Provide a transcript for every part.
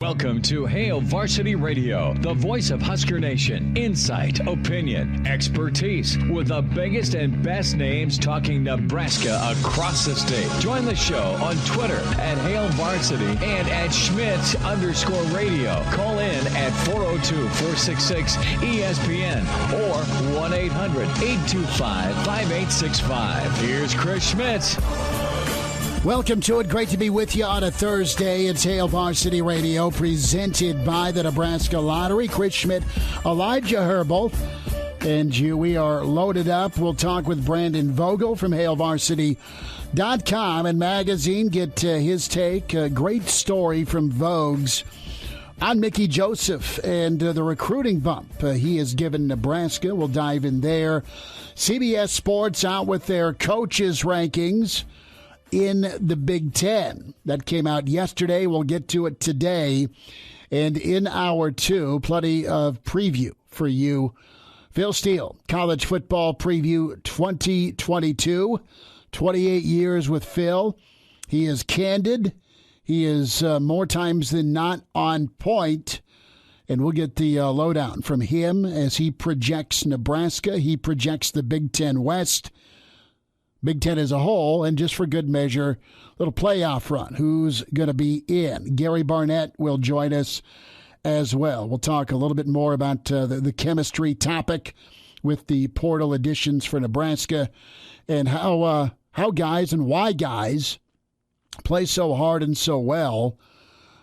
Welcome to Hail Varsity Radio, the voice of Husker Nation. Insight, opinion, expertise, with the biggest and best names talking Nebraska across the state. Join the show on Twitter at Hail Varsity and at Schmidt_radio. Call in at 402-466-ESPN or 1-800-825-5865. Here's Chris Schmidt. Welcome to it. Great to be with you on a Thursday. It's Hail Varsity Radio, presented by the Nebraska Lottery. Chris Schmidt, Elijah Herbal, and you. We are loaded up. We'll talk with Brandon Vogel from HailVarsity.com and magazine. Get his take. A great story from Vogue's on Mickey Joseph and the recruiting bump he has given Nebraska. We'll dive in there. CBS Sports out with their coaches' rankings in the Big Ten. That came out yesterday. We'll get to it today. And in hour two, plenty of preview for you. Phil Steele, college football preview 2022. 28 years with Phil. He is candid. He is more times than not on point. And we'll get the lowdown from him as he projects Nebraska. He projects the Big Ten West, Big Ten as a whole, and just for good measure, little playoff run. Who's going to be in? Gary Barnett will join us as well. We'll talk a little bit more about the chemistry topic with the portal additions for Nebraska and how guys and why guys play so hard and so well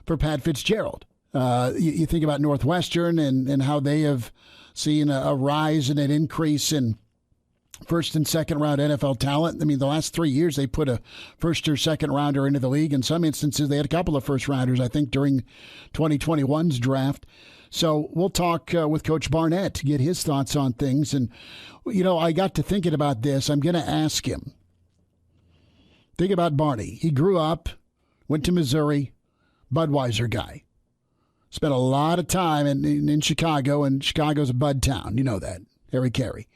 for Pat Fitzgerald. You think about Northwestern and how they have seen a rise and an increase in first and second round NFL talent. I mean, the last 3 years they put a first or second rounder into the league. In some instances, they had a couple of first rounders, I think, during 2021's draft. So we'll talk with Coach Barnett to get his thoughts on things. And, you know, I got to thinking about this. I'm going to ask him. Think about Barney. He grew up, went to Missouri, Budweiser guy. Spent a lot of time in Chicago, and Chicago's a Bud town. You know that, Harry Carey.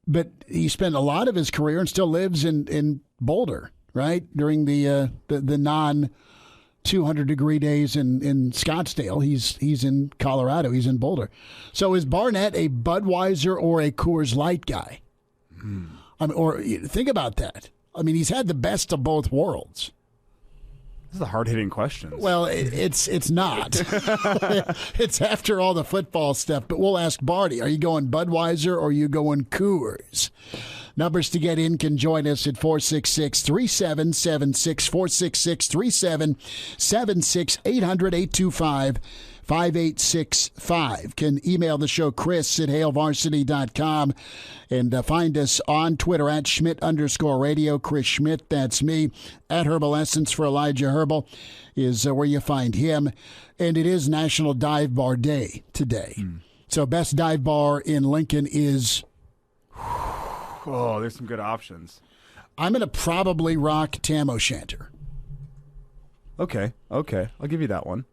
But he spent a lot of his career and still lives in Boulder, right? During the non-200-degree days in Scottsdale. He's in Colorado. He's in Boulder. So is Barnett a Budweiser or a Coors Light guy? I mean, or think about that. I mean, he's had the best of both worlds. This is a hard-hitting question. Well, it's not. It's after all the football stuff. But we'll ask Barty, are you going Budweiser or are you going Coors? Numbers to get in can join us at 466-3776, 466-3776, 800-825-5865. Can email the show, Chris at HailVarsity.com, and find us on Twitter at Schmidt_radio. Chris Schmidt, that's me. At Herbal Essence for Elijah Herbal is where you find him. And it is National Dive Bar Day today. So best dive bar in Lincoln is... Oh, there's some good options. I'm going to probably rock Tam O'Shanter. Okay. I'll give you that one.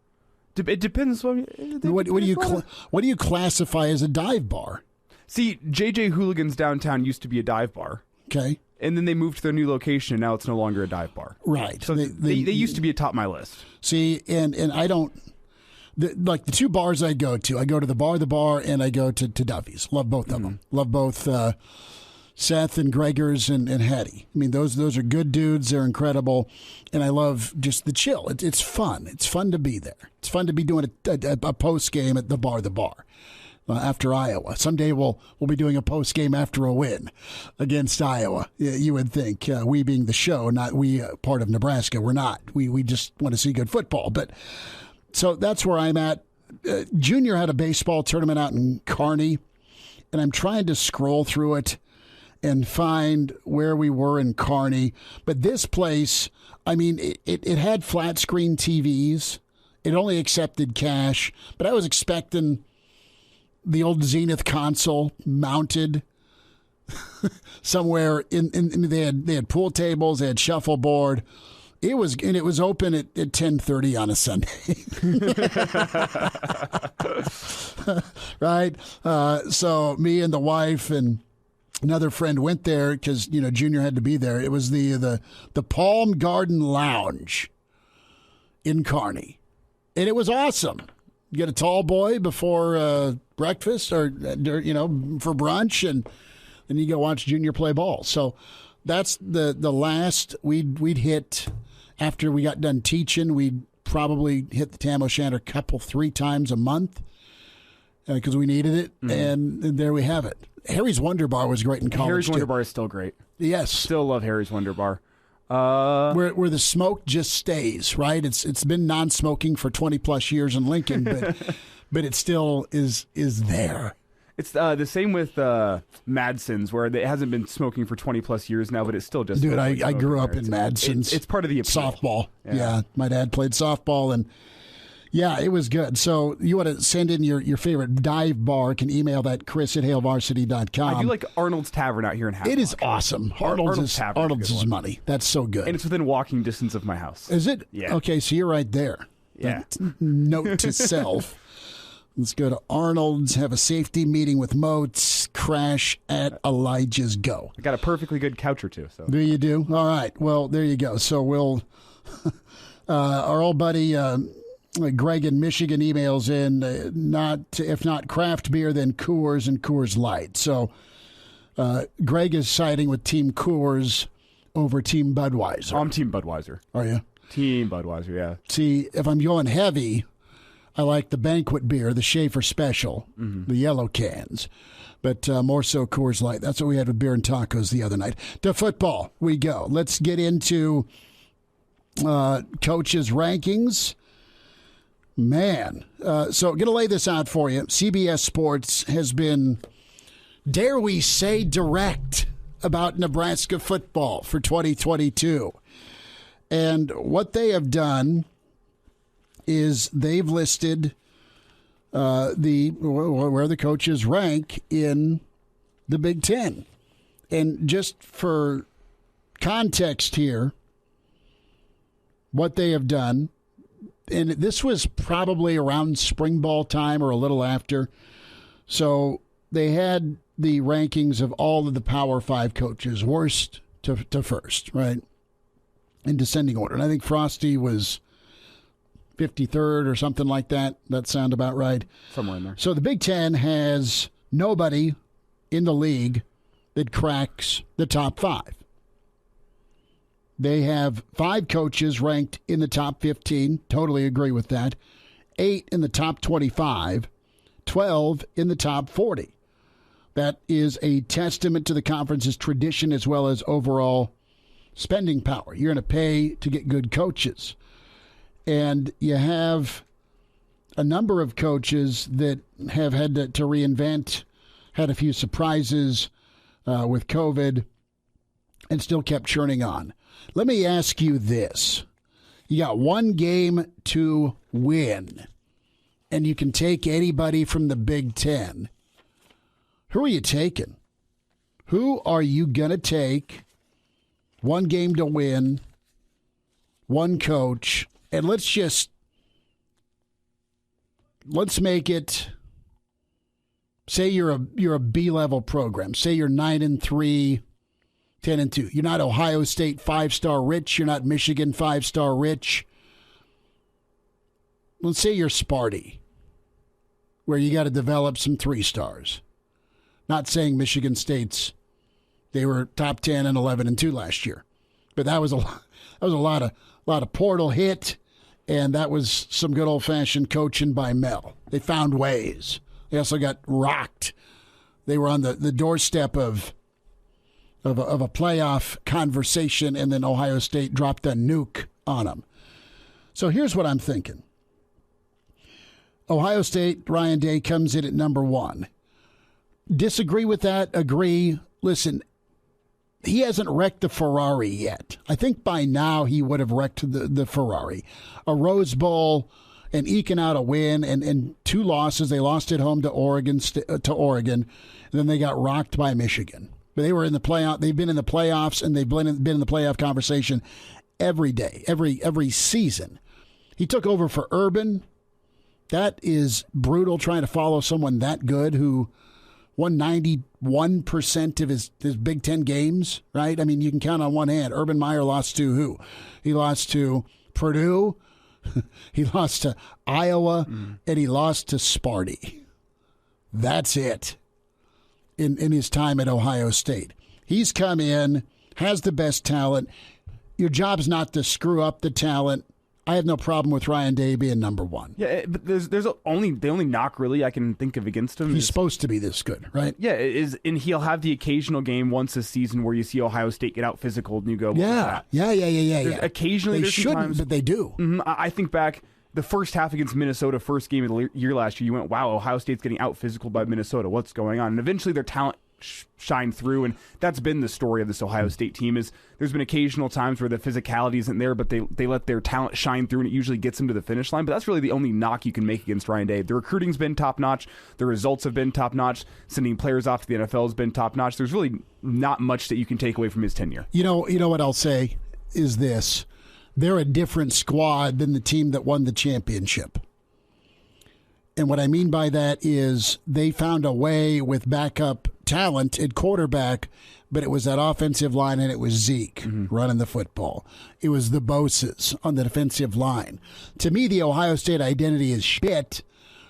It depends. What do you classify as a dive bar? See, JJ Hooligans downtown used to be a dive bar. Okay. And then they moved to their new location, and now it's no longer a dive bar. Right. So they used to be atop my list. See, and I don't... like the two bars I go to the bar, and I go to Duffy's. Love both of them. Love both Seth and Gregor's and Hattie. I mean, those are good dudes. They're incredible. And I love just the chill. It's fun. It's fun to be there. It's fun to be doing a post game at the bar after Iowa. Someday we'll be doing a post game after a win against Iowa. You would think, we being the show, not we part of Nebraska. We're not. We just want to see good football. But so that's where I'm at. Junior had a baseball tournament out in Kearney, and I'm trying to scroll through it and find where we were in Kearney. But this place, I mean, it had flat screen TVs. It only accepted cash. But I was expecting the old Zenith console mounted somewhere. They had pool tables. They had shuffleboard. It was open at 10:30 on a Sunday. Right? So me and the wife and another friend went there because, Junior had to be there. It was the Palm Garden Lounge in Kearney. And it was awesome. You get a tall boy before breakfast or, for brunch, and then you go watch Junior play ball. So that's the last we'd hit after we got done teaching. We'd probably hit the Tam O'Shanter couple 3 times a month because we needed it, and there we have it. Harry's Wonder Bar was great in college. Harry's Wonder Bar is still great. Yes, still love Harry's Wonder Bar. Where the smoke just stays, right? It's been non-smoking for 20 plus years in Lincoln, but it still is there. It's the same with Madsen's, where it hasn't been smoking for 20 plus years now, but it's still just. Dude, I grew up in Madsen's. It's part of the appeal. Softball. Yeah, my dad played softball, and yeah, it was good. So you want to send in your favorite dive bar, can email that Chris@HailVarsity.com. I do like Arnold's Tavern out here in Havelock. It is awesome. Arnold's is money. That's so good. And it's within walking distance of my house. Is it? Yeah. Okay, so you're right there. Yeah. Note to self. Let's go to Arnold's, have a safety meeting with Moats, crash at Elijah's Go. I got a perfectly good couch or two. So. Do you do? All right. Well, there you go. So we'll, our old buddy Greg in Michigan emails in, if not craft beer, then Coors and Coors Light. So Greg is siding with Team Coors over Team Budweiser. I'm Team Budweiser. Are you? Team Budweiser, yeah. See, if I'm going heavy, I like the banquet beer, the Schaefer Special, the yellow cans, but more so Coors Light. That's what we had with beer and tacos the other night. To football we go. Let's get into coaches' rankings. Man, so going to lay this out for you. CBS Sports has been, dare we say, direct about Nebraska football for 2022. And what they have done is they've listed where the coaches rank in the Big Ten. And just for context here, what they have done, and this was probably around spring ball time or a little after, so they had the rankings of all of the Power 5 coaches, worst to first, right, in descending order. And I think Frosty was 53rd or something like that. That sound about right. Somewhere in there. So the Big Ten has nobody in the league that cracks the top 5. They have 5 coaches ranked in the top 15. Totally agree with that. 8 in the top 25. 12 in the top 40. That is a testament to the conference's tradition as well as overall spending power. You're going to pay to get good coaches. And you have a number of coaches that have had to reinvent, had a few surprises with COVID, and still kept churning on. Let me ask you this. You got one game to win, and you can take anybody from the Big Ten. Who are you taking? Who are you going to take? One game to win, one coach. And let's make it, say you're a B-level program. Say you're 9-3, 10-2. You're not Ohio State 5-star rich. You're not Michigan 5-star rich. Let's say you're Sparty, where you got to develop some 3-stars. Not saying Michigan State's, they were top 10 and 11-2 last year, but that was a lot of portal hit, and that was some good old-fashioned coaching by Mel. They found ways. They also got rocked. They were on the doorstep of a playoff conversation, and then Ohio State dropped a nuke on them. So here's what I'm thinking. Ohio State, Ryan Day comes in at number 1. Disagree with that? Agree? Listen, he hasn't wrecked the Ferrari yet. I think by now he would have wrecked the Ferrari. A Rose Bowl and eking out a win and 2 losses. They lost at home to Oregon, and then they got rocked by Michigan. But they were in the playoff. They've been in the playoffs, and they've been in the playoff conversation every day, every season. He took over for Urban. That is brutal, trying to follow someone that good who won 91% of his Big Ten games, right? I mean, you can count on one hand. Urban Meyer lost to who? He lost to Purdue, He lost to Iowa, and he lost to Sparty. That's it in his time at Ohio State. He's come in, has the best talent. Your job's not to screw up the talent. I have no problem with Ryan Day being number one. Yeah, but there's the only knock really I can think of against him. He's supposed to be this good, right? Yeah, and he'll have the occasional game once a season where you see Ohio State get out physical and you go, yeah. Occasionally, they shouldn't, but they do. I think back the first half against Minnesota, first game of the year last year, you went, wow, Ohio State's getting out physical by Minnesota. What's going on? And eventually their talent shine through, and that's been the story of this Ohio State team. Is there's been occasional times where the physicality isn't there, but they let their talent shine through, and it usually gets them to the finish line. But that's really the only knock you can make against Ryan Day. The recruiting's been top notch, the results have been top notch, sending players off to the NFL has been top notch. There's really not much that you can take away from his tenure. You know what I'll say is this: they're a different squad than the team that won the championship. And what I mean by that is they found a way with backup talent at quarterback, but it was that offensive line and it was Zeke running the football. It was the Boses on the defensive line. To me, the Ohio State identity is shit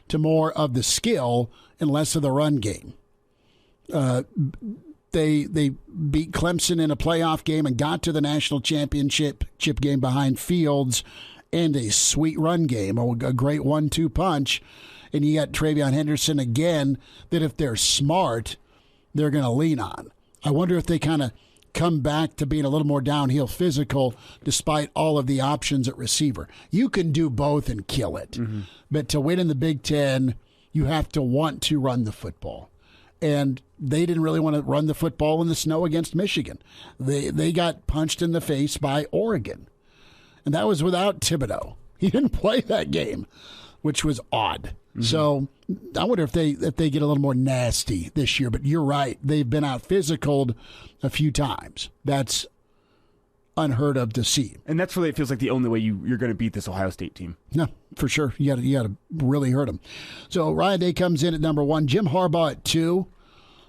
to more of the skill and less of the run game. They beat Clemson in a playoff game and got to the national championship game behind Fields and a sweet run game, a great 1-2 punch. And you got Travion Henderson again that if they're smart, they're going to lean on. I wonder if they kind of come back to being a little more downhill physical despite all of the options at receiver. You can do both and kill it. But to win in the Big Ten, you have to want to run the football. And they didn't really want to run the football in the snow against Michigan. They got punched in the face by Oregon. And that was without Thibodeau. He didn't play that game, which was odd. So I wonder if they get a little more nasty this year. But you're right. They've been out physicaled a few times. That's unheard of to see. And that's really, it feels like the only way you're going to beat this Ohio State team. No, for sure. You got to really hurt them. So Ryan Day comes in at number 1. Jim Harbaugh at 2.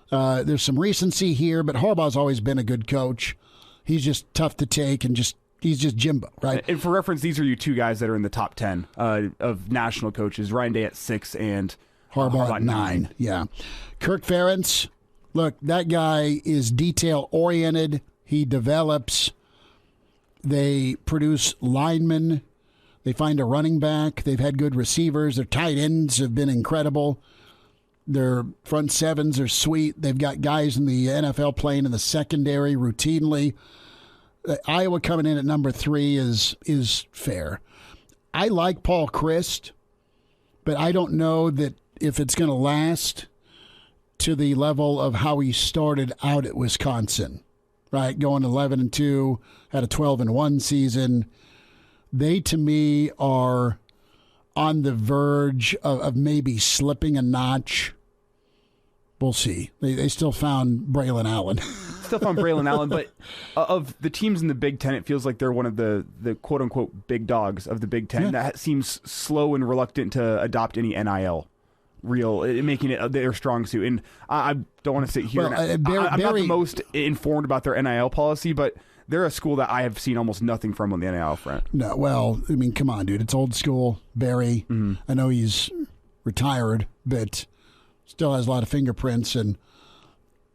There's some recency here, but Harbaugh's always been a good coach. He's just tough to take and he's just Jimbo, right? And for reference, these are you two guys that are in the top 10 of national coaches. Ryan Day at 6 and Harbaugh at 9. Yeah. Kirk Ferentz, look, that guy is detail-oriented. He develops. They produce linemen. They find a running back. They've had good receivers. Their tight ends have been incredible. Their front sevens are sweet. They've got guys in the NFL playing in the secondary routinely. Iowa coming in at number 3 is fair. I like Paul Chryst, but I don't know that if it's going to last to the level of how he started out at Wisconsin, right? Going 11-2, had a 12-1 season. They, to me, are on the verge of maybe slipping a notch. We'll see. They still found Braylon Allen. Still found Braylon Allen, but of the teams in the Big Ten, it feels like they're one of the quote-unquote big dogs of the Big Ten that seems slow and reluctant to adopt any NIL. Making it their strong suit. And I don't want to sit here. I'm not the most informed about their NIL policy, but they're a school that I have seen almost nothing from on the NIL front. No, well, I mean, come on, dude. It's old school. Barry, I know he's retired, but still has a lot of fingerprints, and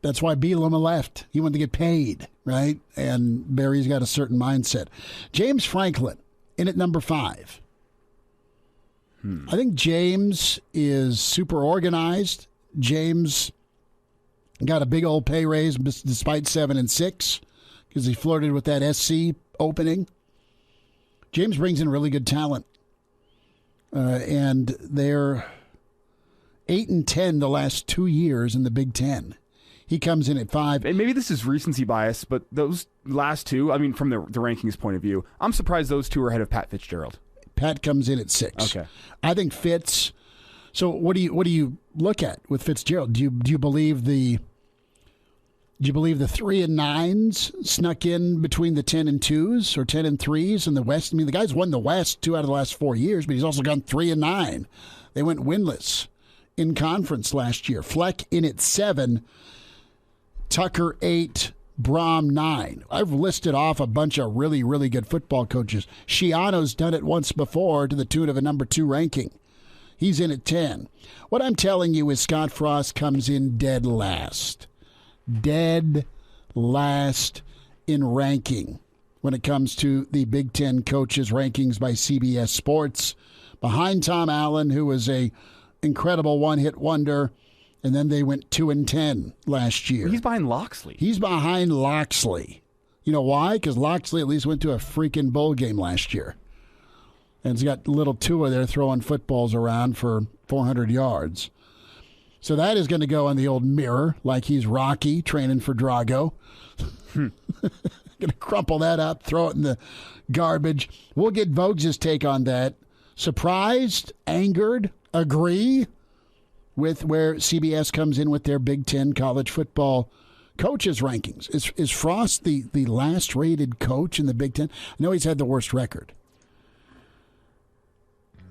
that's why Bielema left. He wanted to get paid, right? And Barry's got a certain mindset. James Franklin in at number 5. I think James is super organized. James got a big old pay raise despite 7-6 because he flirted with that SC opening. James brings in really good talent, and they're 8-10 the last 2 years in the Big Ten. He comes in at 5. And maybe this is recency bias, but those last two, I mean, from the rankings point of view, I'm surprised those two are ahead of Pat Fitzgerald. Pat comes in at 6. Okay. I think Fitz. So what do you look at with Fitzgerald? Do you believe the 3 and 9s snuck in between the 10 and 2s or 10 and 3s in the West? I mean, the guy's won the West 2 out of the last 4 years, but he's also gone 3 and 9. They went winless in conference last year. Fleck in at 7. Tucker 8. Brom 9. I've listed off a bunch of really, really good football coaches. Schiano's done it once before to the tune of a number 2 ranking. He's in at 10. What I'm telling you is Scott Frost comes in dead last. Dead last in ranking when it comes to the Big Ten coaches rankings by CBS Sports. Behind Tom Allen, who was a incredible one-hit wonder, and then they went 2-10 last year. He's behind Loxley. He's behind Loxley. You know why? Because Loxley at least went to a freaking bowl game last year. And he's got little Tua there throwing footballs around for 400 yards. So that is going to go on the old mirror like he's Rocky training for Drago. Going to crumple that up, throw it in the garbage. We'll get Vogues' take on that. Surprised, angered, agree with where CBS comes in with their Big Ten college football coaches rankings. Is Frost the last rated coach in the Big Ten? I know he's had the worst record.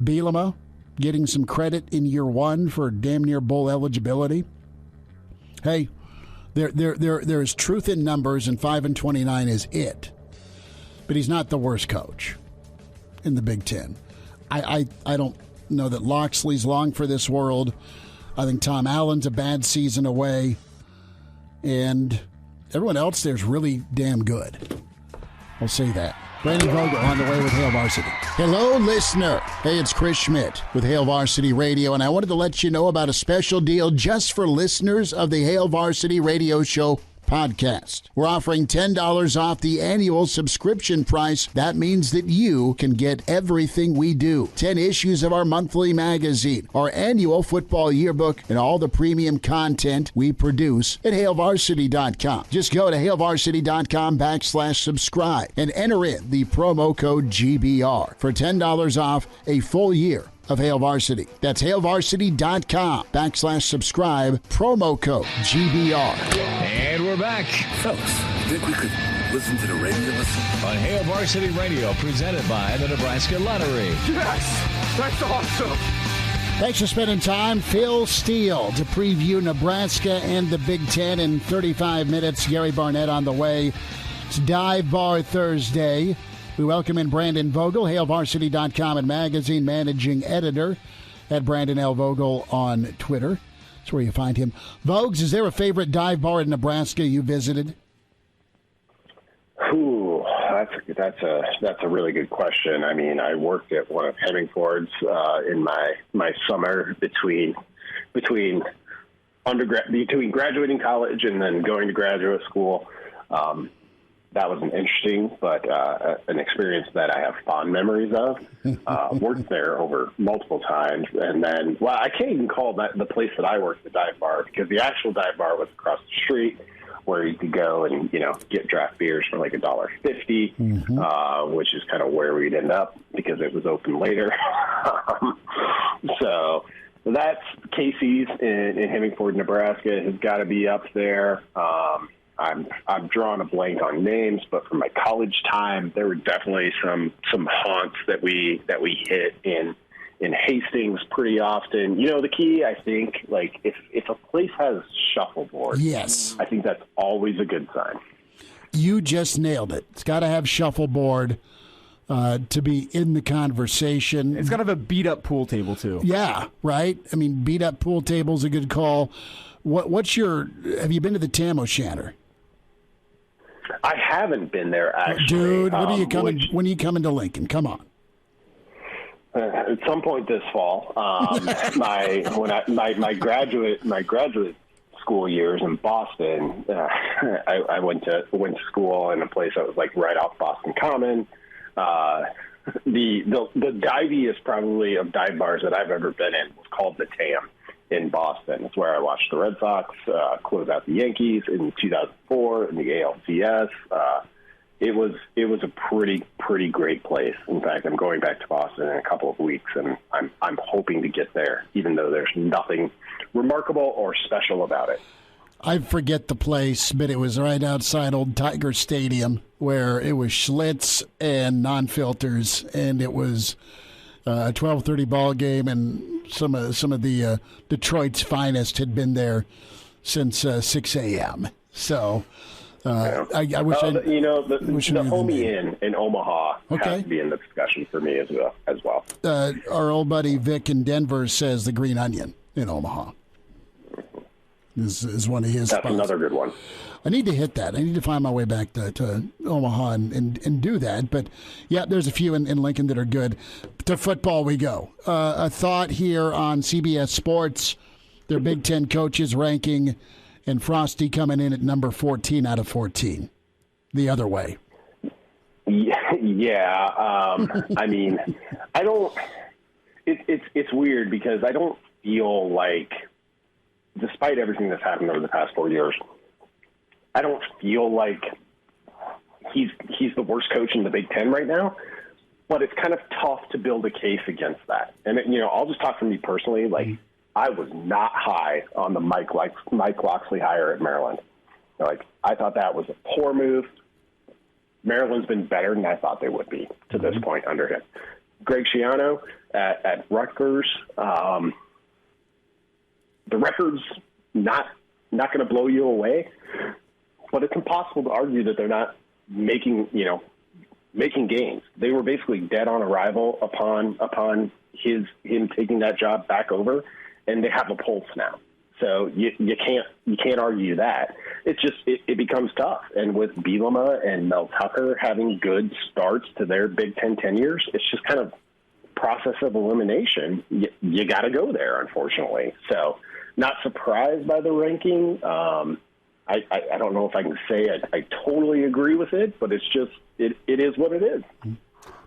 Bielema getting some credit in year 1 for damn near bowl eligibility. Hey, there is truth in numbers, and 5-29 is it. But he's not the worst coach in the Big Ten. I don't know that Loxley's long for this world. I think Tom Allen's a bad season away. And everyone else there's really damn good. I'll say that. Brandon Vogel on the way with Hail Varsity. Hello, listener. Hey, it's Chris Schmidt with Hail Varsity Radio, and I wanted to let you know about a special deal just for listeners of the Hail Varsity Radio Show podcast. We're offering $10 off the annual subscription price. That means that you can get everything we do. 10 issues of our monthly magazine, our annual football yearbook, and all the premium content we produce at hailvarsity.com. Just go to hailvarsity.com/subscribe and enter in the promo code GBR for $10 off a full year of Hail Varsity. That's hailvarsity.com/subscribe, promo code GBR. And we're back Fellas, think we could listen to the radio on Hail Varsity Radio, presented by the Nebraska Lottery. Yes! That's awesome! Thanks for spending time. Phil Steele to preview Nebraska and the Big Ten in 35 minutes. Gary Barnett on the way. It's Dive Bar Thursday. We welcome in Brandon Vogel, hailvarsity.com and magazine managing editor at Brandon L. Vogel on Twitter. That's where you find him. Vogues, is there a favorite dive bar in Nebraska you visited? Ooh, that's a really good question. I mean, I worked at one of Hemingford's in my summer between graduating college and then going to graduate school. That was an interesting, but an experience that I have fond memories of. Worked there over multiple times. And then, well, I can't even call that the place that I worked the dive bar, because the actual dive bar was across the street where you could go and, get draft beers for like $1.50, which is kind of where we'd end up because it was open later. So that's Casey's in Hemingford, Nebraska. Has got to be up there. I'm drawing a blank on names, but from my college time, there were definitely some haunts that we hit in Hastings pretty often. The key, I think, like if a place has shuffleboard, yes, I think that's always a good sign. You just nailed it. It's got to have shuffleboard to be in the conversation. It's got to have a beat-up pool table, too. Yeah, right? I mean, beat-up pool table's a good call. Have you been to the Tam O'Shanter? I haven't been there, actually. Dude, when are you coming to Lincoln? Come on. At some point this fall. My graduate school years in Boston, I went to school in a place that was like right off Boston Common. The diviest probably of dive bars that I've ever been in was called the Tam in Boston. It's where I watched the Red Sox close out the Yankees in 2004 in the ALCS. It was a pretty great place. In fact, I'm going back to Boston in a couple of weeks, and I'm hoping to get there, even though there's nothing remarkable or special about it. I forget the place, but it was right outside Old Tiger Stadium, where it was Schlitz and non-filters, and it was a 12:30 ball game, and some of the Detroit's finest had been there since 6 a.m. So I wish the homie in Omaha has to be in the discussion for me as well. Our old buddy Vic in Denver says the Green Onion in Omaha is one of his That's spots. another good one. I need to hit that. I need to find my way back to Omaha and do that. But, yeah, there's a few in Lincoln that are good. To football we go. A thought here on CBS Sports, their Big Ten coaches ranking, and Frosty coming in at number 14 out of 14. The other way. Yeah. I mean, I don't – it's weird because I don't feel like, despite everything that's happened over the past 4 years, I don't feel like he's the worst coach in the Big Ten right now, but it's kind of tough to build a case against that. And, I'll just talk for me personally. Like, I was not high on the Mike Locksley hire at Maryland. Like, I thought that was a poor move. Maryland's been better than I thought they would be to this point under him. Greg Schiano at Rutgers, the record's not going to blow you away. But it's impossible to argue that they're not making gains. They were basically dead on arrival upon him taking that job back over, and they have a pulse now. So you can't argue that. It's just it becomes tough. And with Bielema and Mel Tucker having good starts to their Big Ten tenures, it's just kind of process of elimination. You got to go there, unfortunately. So not surprised by the ranking. I don't know if I can say I totally agree with it, but it's just it is what it is.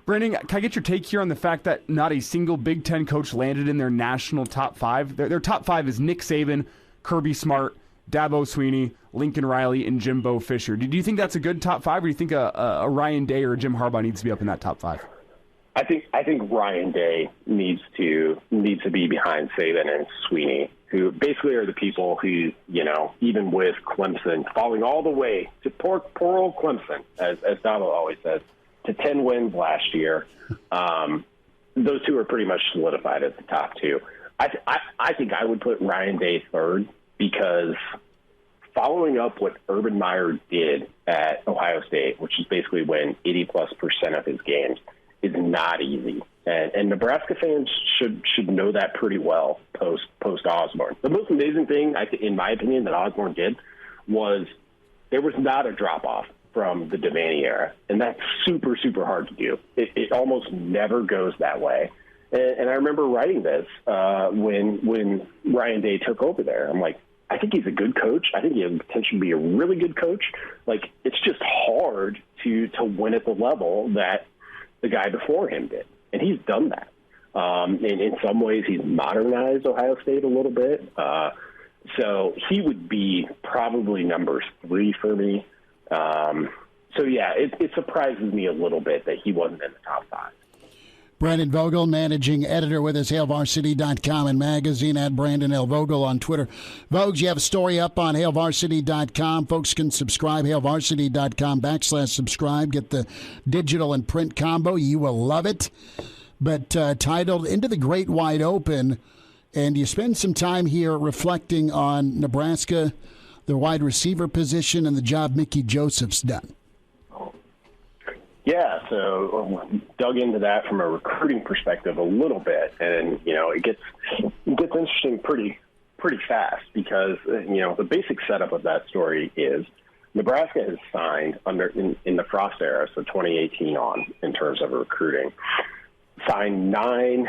Brandon, can I get your take here on the fact that not a single Big Ten coach landed in their national top five? Their top five is Nick Saban, Kirby Smart, Dabo Swinney, Lincoln Riley, and Jimbo Fisher. Do you think that's a good top five, or do you think a Ryan Day or a Jim Harbaugh needs to be up in that top five? I think Ryan Day needs to be behind Saban and Swinney, who basically are the people who, even with Clemson falling all the way to poor old Clemson, as Dabo always says, to 10 wins last year. Those two are pretty much solidified at the top two. I think I would put Ryan Day third because following up what Urban Meyer did at Ohio State, which is basically win 80+% of his games, is not easy. And Nebraska fans should know that pretty well post Osborne. The most amazing thing, in my opinion, that Osborne did was there was not a drop-off from the Devaney era, and that's super, super hard to do. It almost never goes that way. And I remember writing this when Ryan Day took over there. I'm like, I think he's a good coach. I think he has the potential to be a really good coach. Like, it's just hard to win at the level that the guy before him did. And he's done that. And in some ways, he's modernized Ohio State a little bit. So he would be probably number 3 for me. So, yeah, it surprises me a little bit that he wasn't in the top 5. Brandon Vogel, managing editor with us, HailVarsity.com and magazine, at Brandon L. Vogel on Twitter. Vogues, you have a story up on HailVarsity.com. Folks can subscribe, HailVarsity.com/subscribe. Get the digital and print combo. You will love it. But titled Into the Great Wide Open, and you spend some time here reflecting on Nebraska, the wide receiver position, and the job Mickey Joseph's done. Yeah, so dug into that from a recruiting perspective a little bit, and it gets interesting pretty fast because the basic setup of that story is Nebraska has signed in the Frost era, so 2018 on in terms of recruiting, signed 9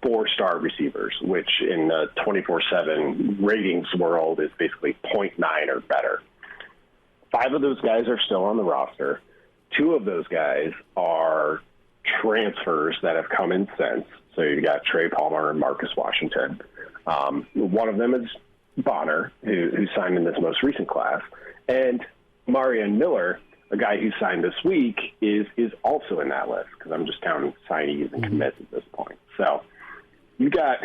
4-star receivers, which in the 24/7 ratings world is basically 0.9 or better. 5 of those guys are still on the roster. 2 of those guys are transfers that have come in since. So you got Trey Palmer and Marcus Washington. One of them is Bonner, who signed in this most recent class. And Marion Miller, a guy who signed this week, is also in that list because I'm just counting signees and commits at this point. So you got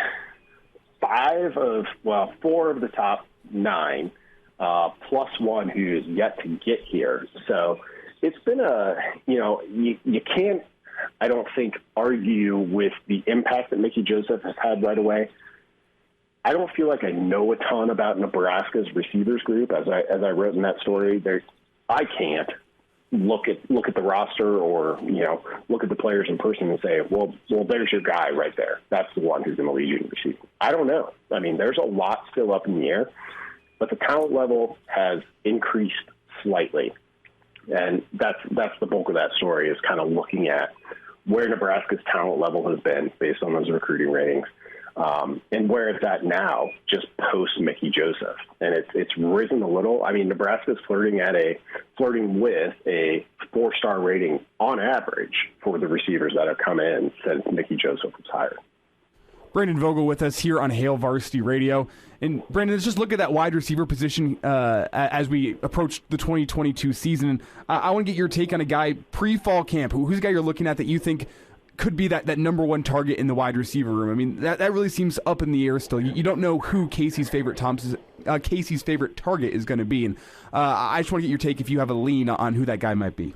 4 of the top 9, plus 1 who is yet to get here. So it's been you can't, I don't think, argue with the impact that Mickey Joseph has had right away. I don't feel like I know a ton about Nebraska's receivers group. As I wrote in that story, I can't look at the roster or, look at the players in person and say, well, there's your guy right there. That's the one who's going to lead you in the season. I don't know. I mean, there's a lot still up in the air, but the talent level has increased slightly. And that's the bulk of that story, is kind of looking at where Nebraska's talent level has been based on those recruiting ratings, and where it's at now, just post Mickey Joseph. And it's risen a little. I mean, Nebraska's flirting with a 4-star rating on average for the receivers that have come in since Mickey Joseph was hired. Brandon Vogel with us here on Hail Varsity Radio. And Brandon, let's just look at that wide receiver position as we approach the 2022 season. I want to get your take on a guy pre-fall camp. Who's a guy you're looking at that you think could be that number one target in the wide receiver room? I mean, that really seems up in the air still. You don't know who Casey's favorite target is going to be. And I just want to get your take if you have a lean on who that guy might be.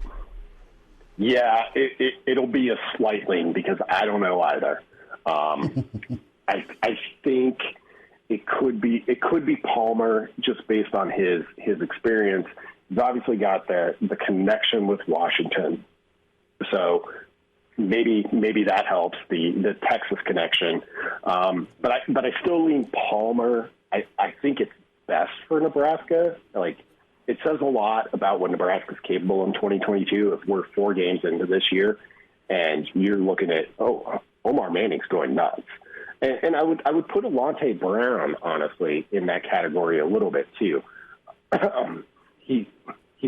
Yeah, it'll be a slight lean because I don't know either. I think it could be Palmer, just based on his experience. He's obviously got the connection with Washington, so maybe that helps, the Texas connection. But I still lean Palmer. I think it's best for Nebraska. Like, it says a lot about what Nebraska's capable in 2022 if we're 4 games into this year and you're looking at, Omar Manning's going nuts. And I would put Alante Brown, honestly, in that category a little bit too. He's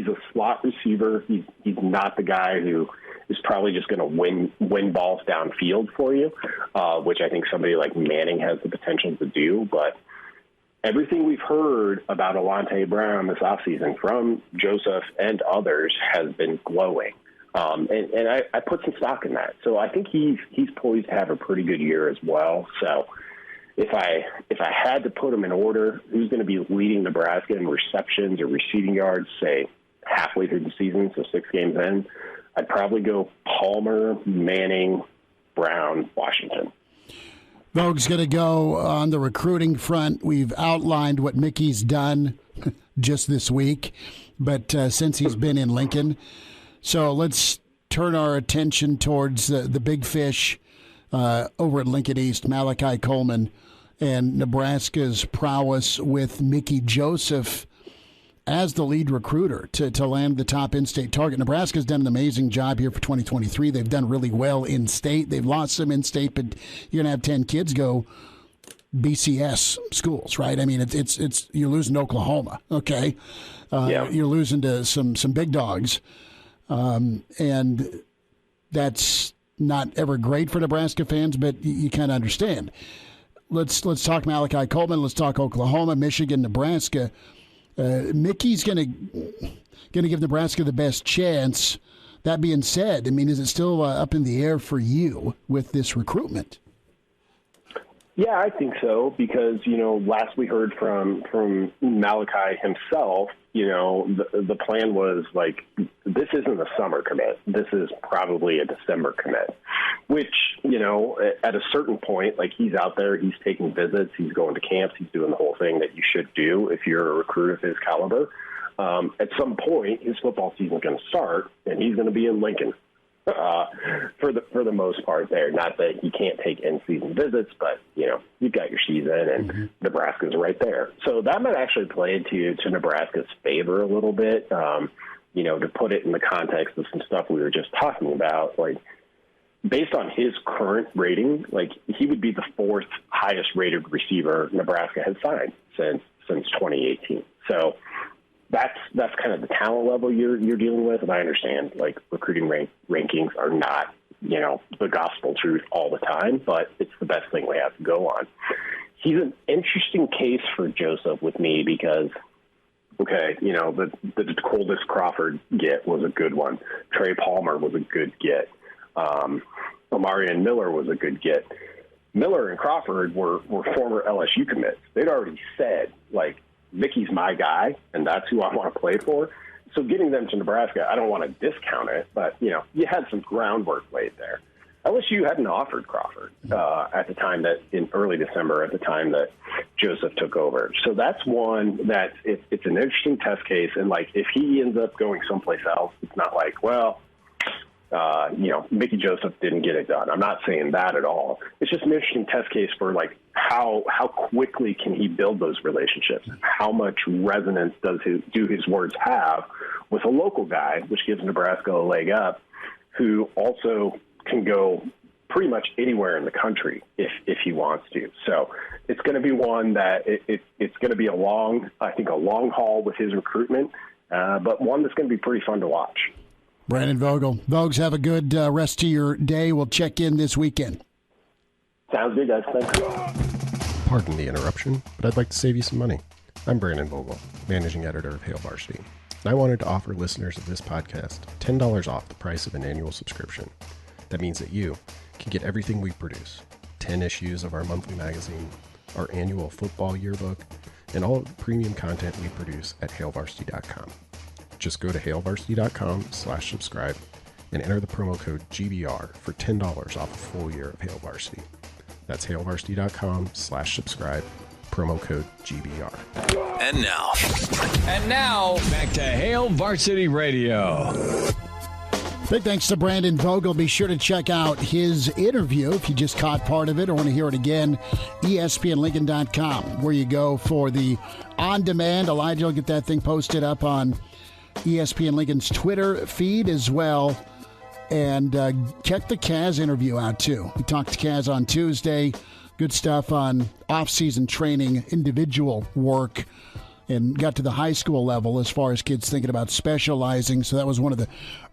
a slot receiver. He's not the guy who is probably just going to win balls downfield for you, which I think somebody like Manning has the potential to do. But everything we've heard about Alante Brown this offseason from Joseph and others has been glowing. And I put some stock in that. So I think he's poised to have a pretty good year as well. So if I had to put him in order, who's going to be leading Nebraska in receptions or receiving yards, say, halfway through the season, so 6 games in, I'd probably go Palmer, Manning, Brown, Washington. Vogue's going to go on the recruiting front. We've outlined what Mickey's done just this week, but since he's been in Lincoln. So let's turn our attention towards the big fish over at Lincoln East, Malachi Coleman, and Nebraska's prowess with Mickey Joseph as the lead recruiter to land the top in-state target. Nebraska's done an amazing job here for 2023. They've done really well in-state. They've lost some in-state, but you're going to have 10 kids go BCS schools, right? I mean, it's you're losing to Oklahoma, okay? You're losing to some big dogs. And that's not ever great for Nebraska fans, but you kind of understand. Let's talk Malachi Coleman. Let's talk Oklahoma, Michigan, Nebraska. Mickey's going to give Nebraska the best chance. That being said, I mean, is it still up in the air for you with this recruitment? Yeah, I think so, because, last we heard from Malachi himself, the plan was like, this isn't a summer commit. This is probably a December commit, which, at a certain point, like, he's out there, he's taking visits, he's going to camps, he's doing the whole thing that you should do if you're a recruit of his caliber. At some point, his football season is going to start, and he's going to be in Lincoln. For the most part there. Not that he can't take in-season visits, but, you've got your season, and Nebraska's right there. So that might actually play to Nebraska's favor a little bit, to put it in the context of some stuff we were just talking about. Like, based on his current rating, like, he would be the 4th highest-rated receiver Nebraska has signed since 2018. So that's kind of the talent level you're dealing with. And I understand, like, recruiting rankings are not, the gospel truth all the time, but it's the best thing we have to go on. He's an interesting case for Joseph with me because, the Coldest Crawford get was a good one. Trey Palmer was a good get. Omarion Miller was a good get. Miller and Crawford were former LSU commits. They'd already said, like, Mickey's my guy, and that's who I want to play for. So getting them to Nebraska, I don't want to discount it, but, you had some groundwork laid there. LSU hadn't offered Crawford at the time that, in early December, at the time that Joseph took over. So that's one that it's an interesting test case. And, like, if he ends up going someplace else, it's not like, well, Mickey Joseph didn't get it done. I'm not saying that at all. It's just an interesting test case for, like, how quickly can he build those relationships? How much resonance do his words have with a local guy, which gives Nebraska a leg up, who also can go pretty much anywhere in the country if he wants to. So it's going to be one that it's going to be a long haul with his recruitment, but one that's going to be pretty fun to watch. Brandon Vogel. Vogues, have a good rest of your day. We'll check in this weekend. Sounds good, guys. Thanks. Pardon the interruption, but I'd like to save you some money. I'm Brandon Vogel, managing editor of Hail Varsity, and I wanted to offer listeners of this podcast $10 off the price of an annual subscription. That means that you can get everything we produce, 10 issues of our monthly magazine, our annual football yearbook, and all of the premium content we produce at hailvarsity.com. Just go to hailvarsity.com/subscribe and enter the promo code GBR for $10 off a full year of Hail Varsity. That's hailvarsity.com/subscribe, promo code GBR. And now, back to Hail Varsity Radio. Big thanks to Brandon Vogel. Be sure to check out his interview if you just caught part of it or want to hear it again. ESPNLincoln.com, where you go for the on-demand. Elijah will get that thing posted up on ESPN Lincoln's Twitter feed as well. And check the Kaz interview out, too. We talked to Kaz on Tuesday. Good stuff on off-season training, individual work, and got to the high school level as far as kids thinking about specializing. So that was one of the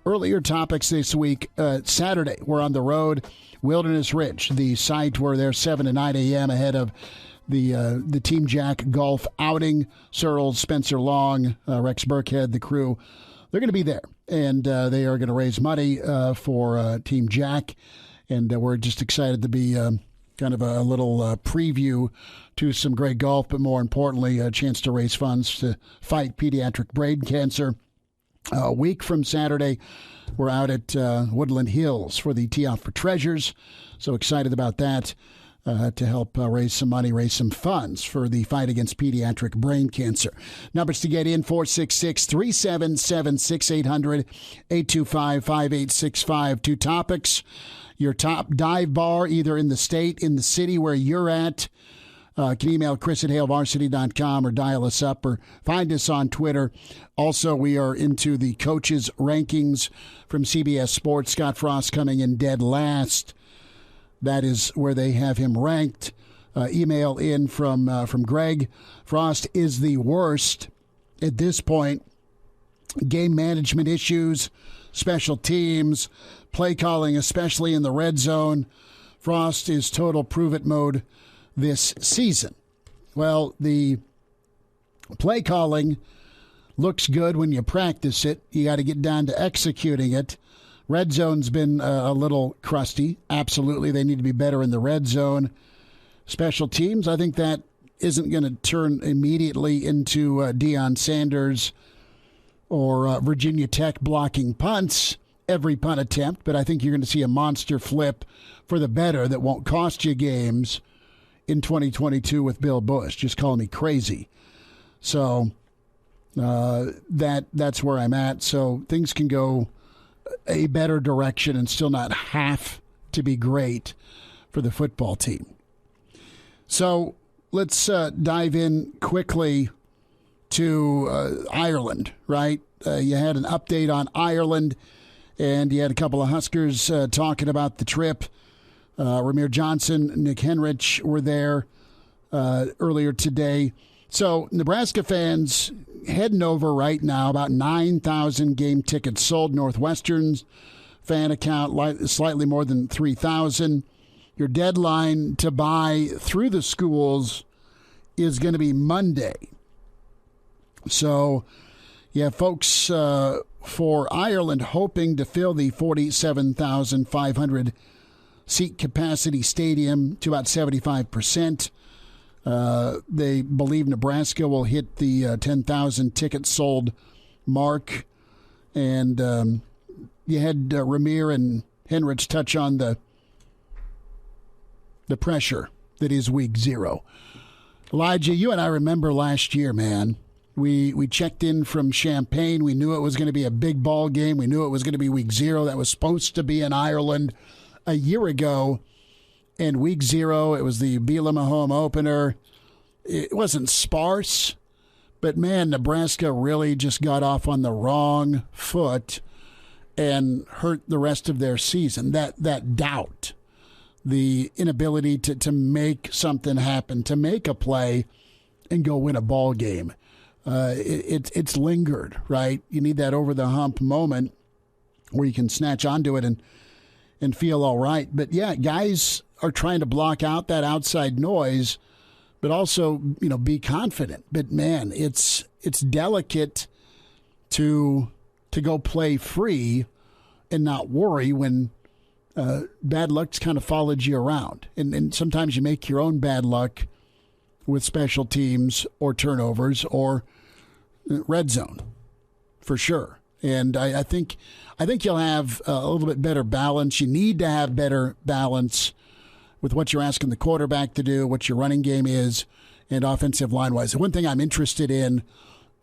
earlier topics this week. Saturday, we're on the road, Wilderness Ridge, the site where they're 7 to 9 a.m. ahead of the Team Jack golf outing. Searles, Spencer Long, Rex Burkhead, the crew, they're going to be there. And they are going to raise money for Team Jack. And we're just excited to be kind of a little preview to some great golf, but more importantly, a chance to raise funds to fight pediatric brain cancer. A week from Saturday, we're out at Woodland Hills for the Tee Off for Treasures. So excited about that to help raise some money, raise some funds for the fight against pediatric brain cancer. Numbers to get in, 466-377-6800, 825-5865. Two topics. Your top dive bar, either in the state, in the city where you're at. Can email Chris at hailvarsity.com or dial us up or find us on Twitter. Also, we are into the coaches' rankings from CBS Sports. Scott Frost coming in dead last. That is where they have him ranked. Email in from Greg. Frost is the worst at this point. Game management issues, special teams, play calling, especially in the red zone. Frost is total prove-it mode this season. Well, the play calling looks good when you practice it. You got to get down to executing it. Red zone's been a little crusty. Absolutely, they need to be better in the red zone. Special teams, I think that isn't going to turn immediately into Deion Sanders or Virginia Tech blocking punts every punt attempt, but I think you're going to see a monster flip for the better that won't cost you games in 2022 with Bill Bush. Just call me crazy. So that's where I'm at. So things can go a better direction and still not have to be great for the football team. So let's dive in quickly to Ireland, right? You had an update on Ireland, and you had a couple of Huskers talking about the trip. Ramir Johnson, Nick Henrich were there earlier today. So Nebraska fans heading over right now, about 9,000 game tickets sold. Northwestern's fan account, slightly more than 3,000. Your deadline to buy through the schools is going to be Monday. So you have folks for Ireland hoping to fill the 47,500 seat capacity stadium to about 75%. They believe Nebraska will hit the 10,000 tickets sold mark. And you had Ramir and Henrich touch on the pressure that is week 0. Elijah, you and I remember last year, man. We checked in from Champaign. We knew it was going to be a big ball game. We knew it was going to be week 0. That was supposed to be in Ireland a year ago. And week 0, it was the Bielema home opener. It wasn't sparse, but man, Nebraska really just got off on the wrong foot and hurt the rest of their season. That doubt, the inability to make something happen, to make a play and go win a ball game. It's lingered, right? You need that over-the-hump moment where you can snatch onto it and feel all right. But, yeah, guys are trying to block out that outside noise, but also, be confident. But, man, it's delicate to go play free and not worry when bad luck's kind of followed you around. And sometimes you make your own bad luck with special teams or turnovers or red zone, for sure. And I think you'll have a little bit better balance. You need to have better balance with what you're asking the quarterback to do, what your running game is, and offensive line-wise. The one thing I'm interested in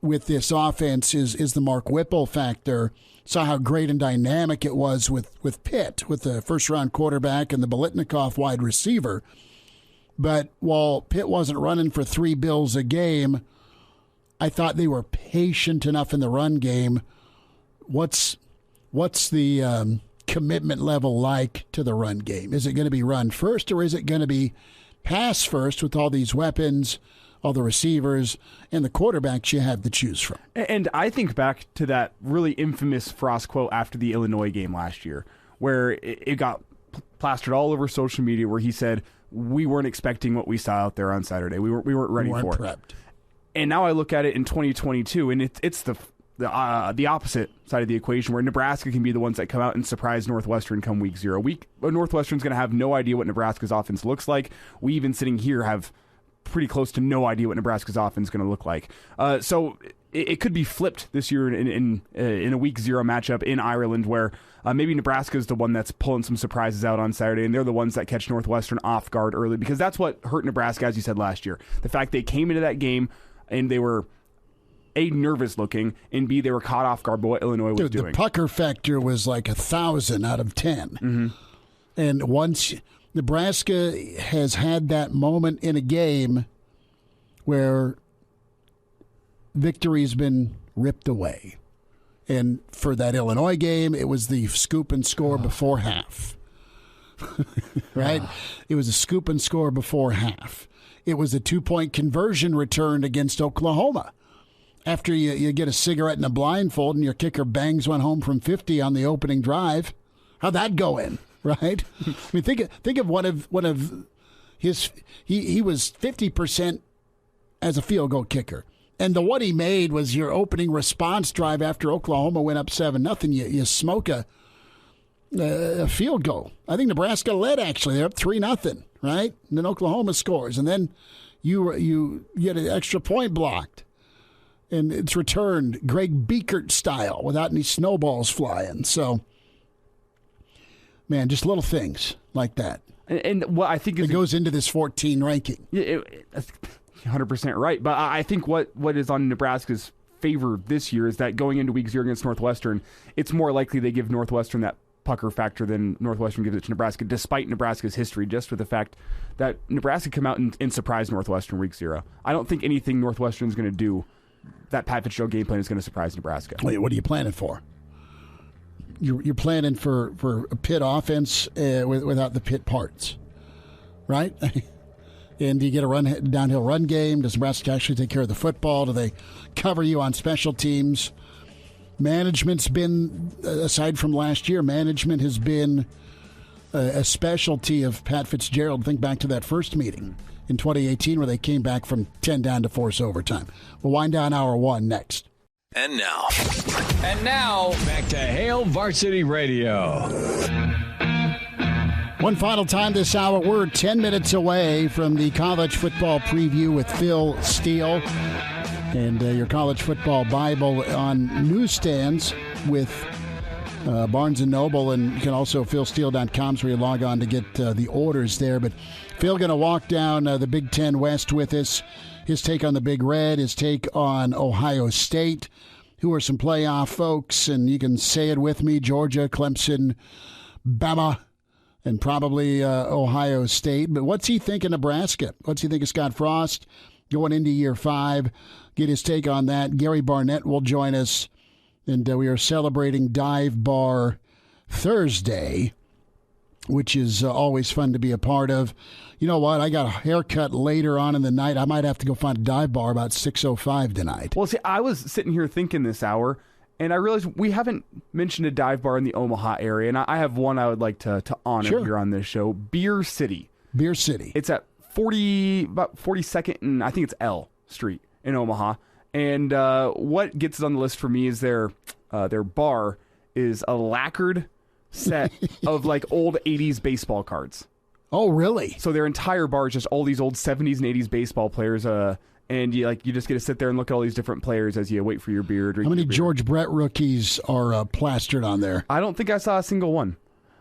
with this offense is the Mark Whipple factor. Saw how great and dynamic it was with Pitt, with the first-round quarterback and the Biletnikoff wide receiver. But while Pitt wasn't running for 3 bills a game, I thought they were patient enough in the run game. What's the commitment level like to the run game? Is it going to be run first, or is it going to be pass first with all these weapons, all the receivers, and the quarterbacks you have to choose from? And I think back to that really infamous Frost quote after the Illinois game last year, where it got plastered all over social media, where he said, we weren't expecting what we saw out there on Saturday. We weren't ready for it. Prepped. And now I look at it in 2022, and it's the opposite side of the equation, where Nebraska can be the ones that come out and surprise Northwestern come week 0. Northwestern's going to have no idea what Nebraska's offense looks like. We even sitting here have pretty close to no idea what Nebraska's offense is going to look like. So it could be flipped this year in a week 0 matchup in Ireland, where maybe Nebraska is the one that's pulling some surprises out on Saturday, and they're the ones that catch Northwestern off guard early, because that's what hurt Nebraska, as you said last year. The fact they came into that game and they were A, nervous looking, and B, they were caught off guard by what Illinois was doing. The pucker factor was like 1,000 out of 10. Mm-hmm. And once Nebraska has had that moment in a game where victory's been ripped away. And for that Illinois game, it was the scoop and score before half. Right? It was a scoop and score before half. It was a 2-point conversion return against Oklahoma. After you get a cigarette and a blindfold and your kicker bangs one home from 50 on the opening drive. How'd that go in, right? I mean, think of one of his. He was 50% as a field goal kicker, and the one he made was your opening response drive after Oklahoma went up 7-0. You smoke a field goal. I think Nebraska led, actually. They're up 3-0, right? And then Oklahoma scores, and then you get an extra point blocked. And it's returned Greg Biekert style without any snowballs flying. So, man, just little things like that. And what I think is it goes into this 14 ranking. That's 100% right. But I think what is on Nebraska's favor this year is that going into week 0 against Northwestern, it's more likely they give Northwestern that pucker factor than Northwestern gives it to Nebraska, despite Nebraska's history, just with the fact that Nebraska come out and surprise Northwestern week 0. I don't think anything Northwestern's going to do, that Pat Fitzgerald game plan, is going to surprise Nebraska. Wait, what are you planning for? You're planning for a Pitt offense without the Pitt parts, right? And do you get a downhill run game? Does Nebraska actually take care of the football? Do they cover you on special teams? Management's been, aside from last year, management has been a specialty of Pat Fitzgerald. Think back to that first meeting in 2018 where they came back from 10 down to force overtime. We'll wind down hour 1 next. And now, back to Hail Varsity Radio. One final time this hour. We're 10 minutes away from the college football preview with Phil Steele. And your college football Bible on newsstands with Barnes & Noble, and you can also philsteele.com where you log on to get the orders there. But Phil going to walk down the Big Ten West with us. His take on the Big Red, his take on Ohio State, who are some playoff folks, and you can say it with me, Georgia, Clemson, Bama, and probably Ohio State. But what's he think of Nebraska? What's he think of Scott Frost going into year 5? Get his take on that. Gary Barnett will join us, and we are celebrating Dive Bar Thursday, which is always fun to be a part of. You know what? I got a haircut later on in the night. I might have to go find a dive bar about 6:05 tonight. Well, see, I was sitting here thinking this hour, and I realized we haven't mentioned a dive bar in the Omaha area, and I have one I would like to honor here on this show. Beer City. Beer City. It's at about 42nd and I think it's L Street in Omaha. And what gets it on the list for me is their bar is a lacquered set of like old 80s baseball cards. Oh, really? So their entire bar is just all these old 70s and 80s baseball players, and you just get to sit there and look at all these different players as you wait for your beer. How many George Brett rookies are plastered on there? I don't think I saw a single one.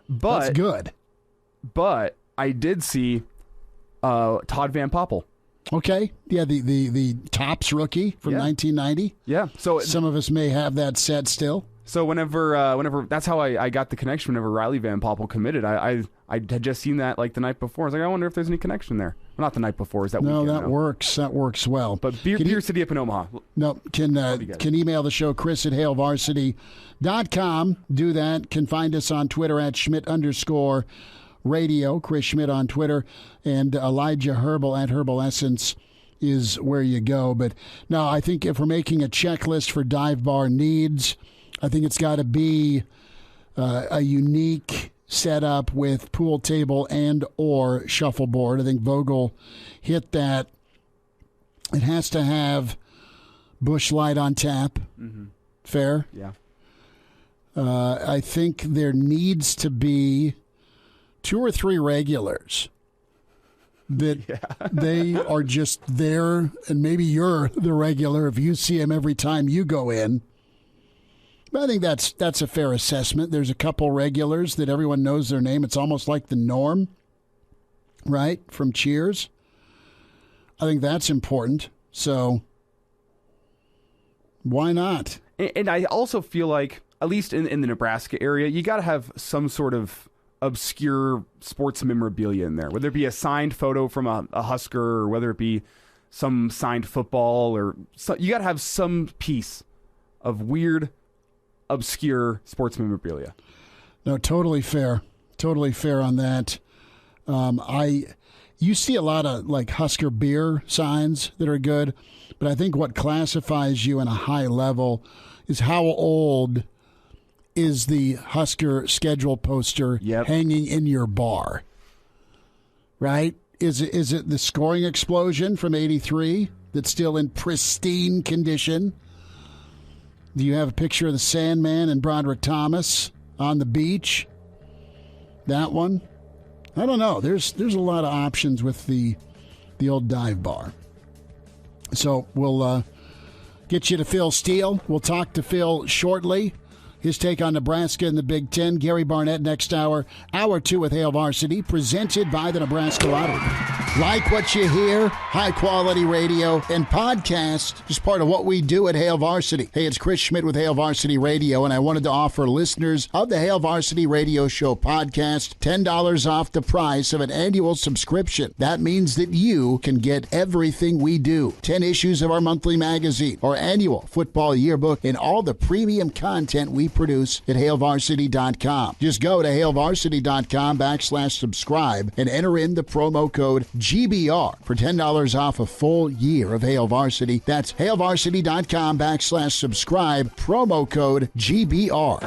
But that's good. But I did see Todd Van Poppel. Okay. Yeah, the Topps rookie from 1990. Yeah. So some of us may have that set still. So whenever that's how I got the connection. Whenever Riley Van Poppel committed, I had just seen that like the night before. I was like, I wonder if there's any connection there. Well, not the night before. Is that weekend? No, that works. That works well. But Beer City up in Omaha. No, can email the show, Chris at HailVarsity.com. Do that. Can find us on Twitter at Schmidt_radio. Chris Schmidt on Twitter, and Elijah Herbal at Herbal Essence is where you go. But no, I think if we're making a checklist for dive bar needs, I think it's got to be a unique setup with pool table and or shuffleboard. I think Vogel hit that. It has to have Busch Light on tap. Mm-hmm. Fair? Yeah. I think there needs to be 2 or 3 regulars that they are just there, and maybe you're the regular if you see them every time you go in. But I think that's a fair assessment. There's a couple regulars that everyone knows their name. It's almost like the norm, right, from Cheers. I think that's important. So why not? And I also feel like, at least in the Nebraska area, you got to have some sort of obscure sports memorabilia in there, whether it be a signed photo from a Husker or whether it be some signed football, or you got to have some piece of weird, obscure sports memorabilia. No, totally fair. Totally fair on that. You see a lot of like Husker beer signs that are good, but I think what classifies you in a high level is how old is the Husker schedule poster hanging in your bar, right? Is it the scoring explosion from '83 that's still in pristine condition? Do you have a picture of the Sandman and Broderick Thomas on the beach? That one? I don't know. There's a lot of options with the old dive bar. So we'll get you to Phil Steele. We'll talk to Phil shortly. His take on Nebraska and the Big Ten. Gary Barnett next hour. Hour 2 with Hail Varsity, presented by the Nebraska Lottery. Like what you hear, high-quality radio and podcast is part of what we do at Hail Varsity. Hey, it's Chris Schmidt with Hail Varsity Radio, and I wanted to offer listeners of the Hail Varsity Radio Show podcast $10 off the price of an annual subscription. That means that you can get everything we do. 10 issues of our monthly magazine, our annual football yearbook, and all the premium content we produce at HailVarsity.com. Just go to HailVarsity.com/subscribe and enter in the promo code GBR for $10 off a full year of Hail Varsity. That's HailVarsity.com/subscribe, promo code GBR.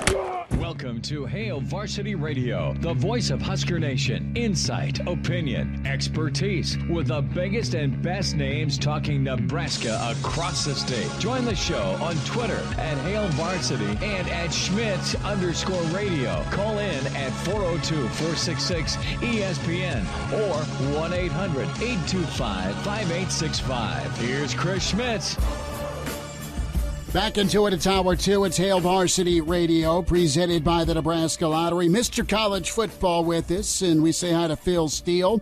Welcome to Hail Varsity Radio, the voice of Husker Nation. Insight, opinion, expertise, with the biggest and best names talking Nebraska across the state. Join the show on Twitter at Hail Varsity and at Schmidt_radio. Call in at 402-466-ESPN or 1-800-825-5865. Here's Chris Schmidt. Back into it. It's Hour 2. It's Hail Varsity Radio, presented by the Nebraska Lottery. Mr. College Football with us, and we say hi to Phil Steele.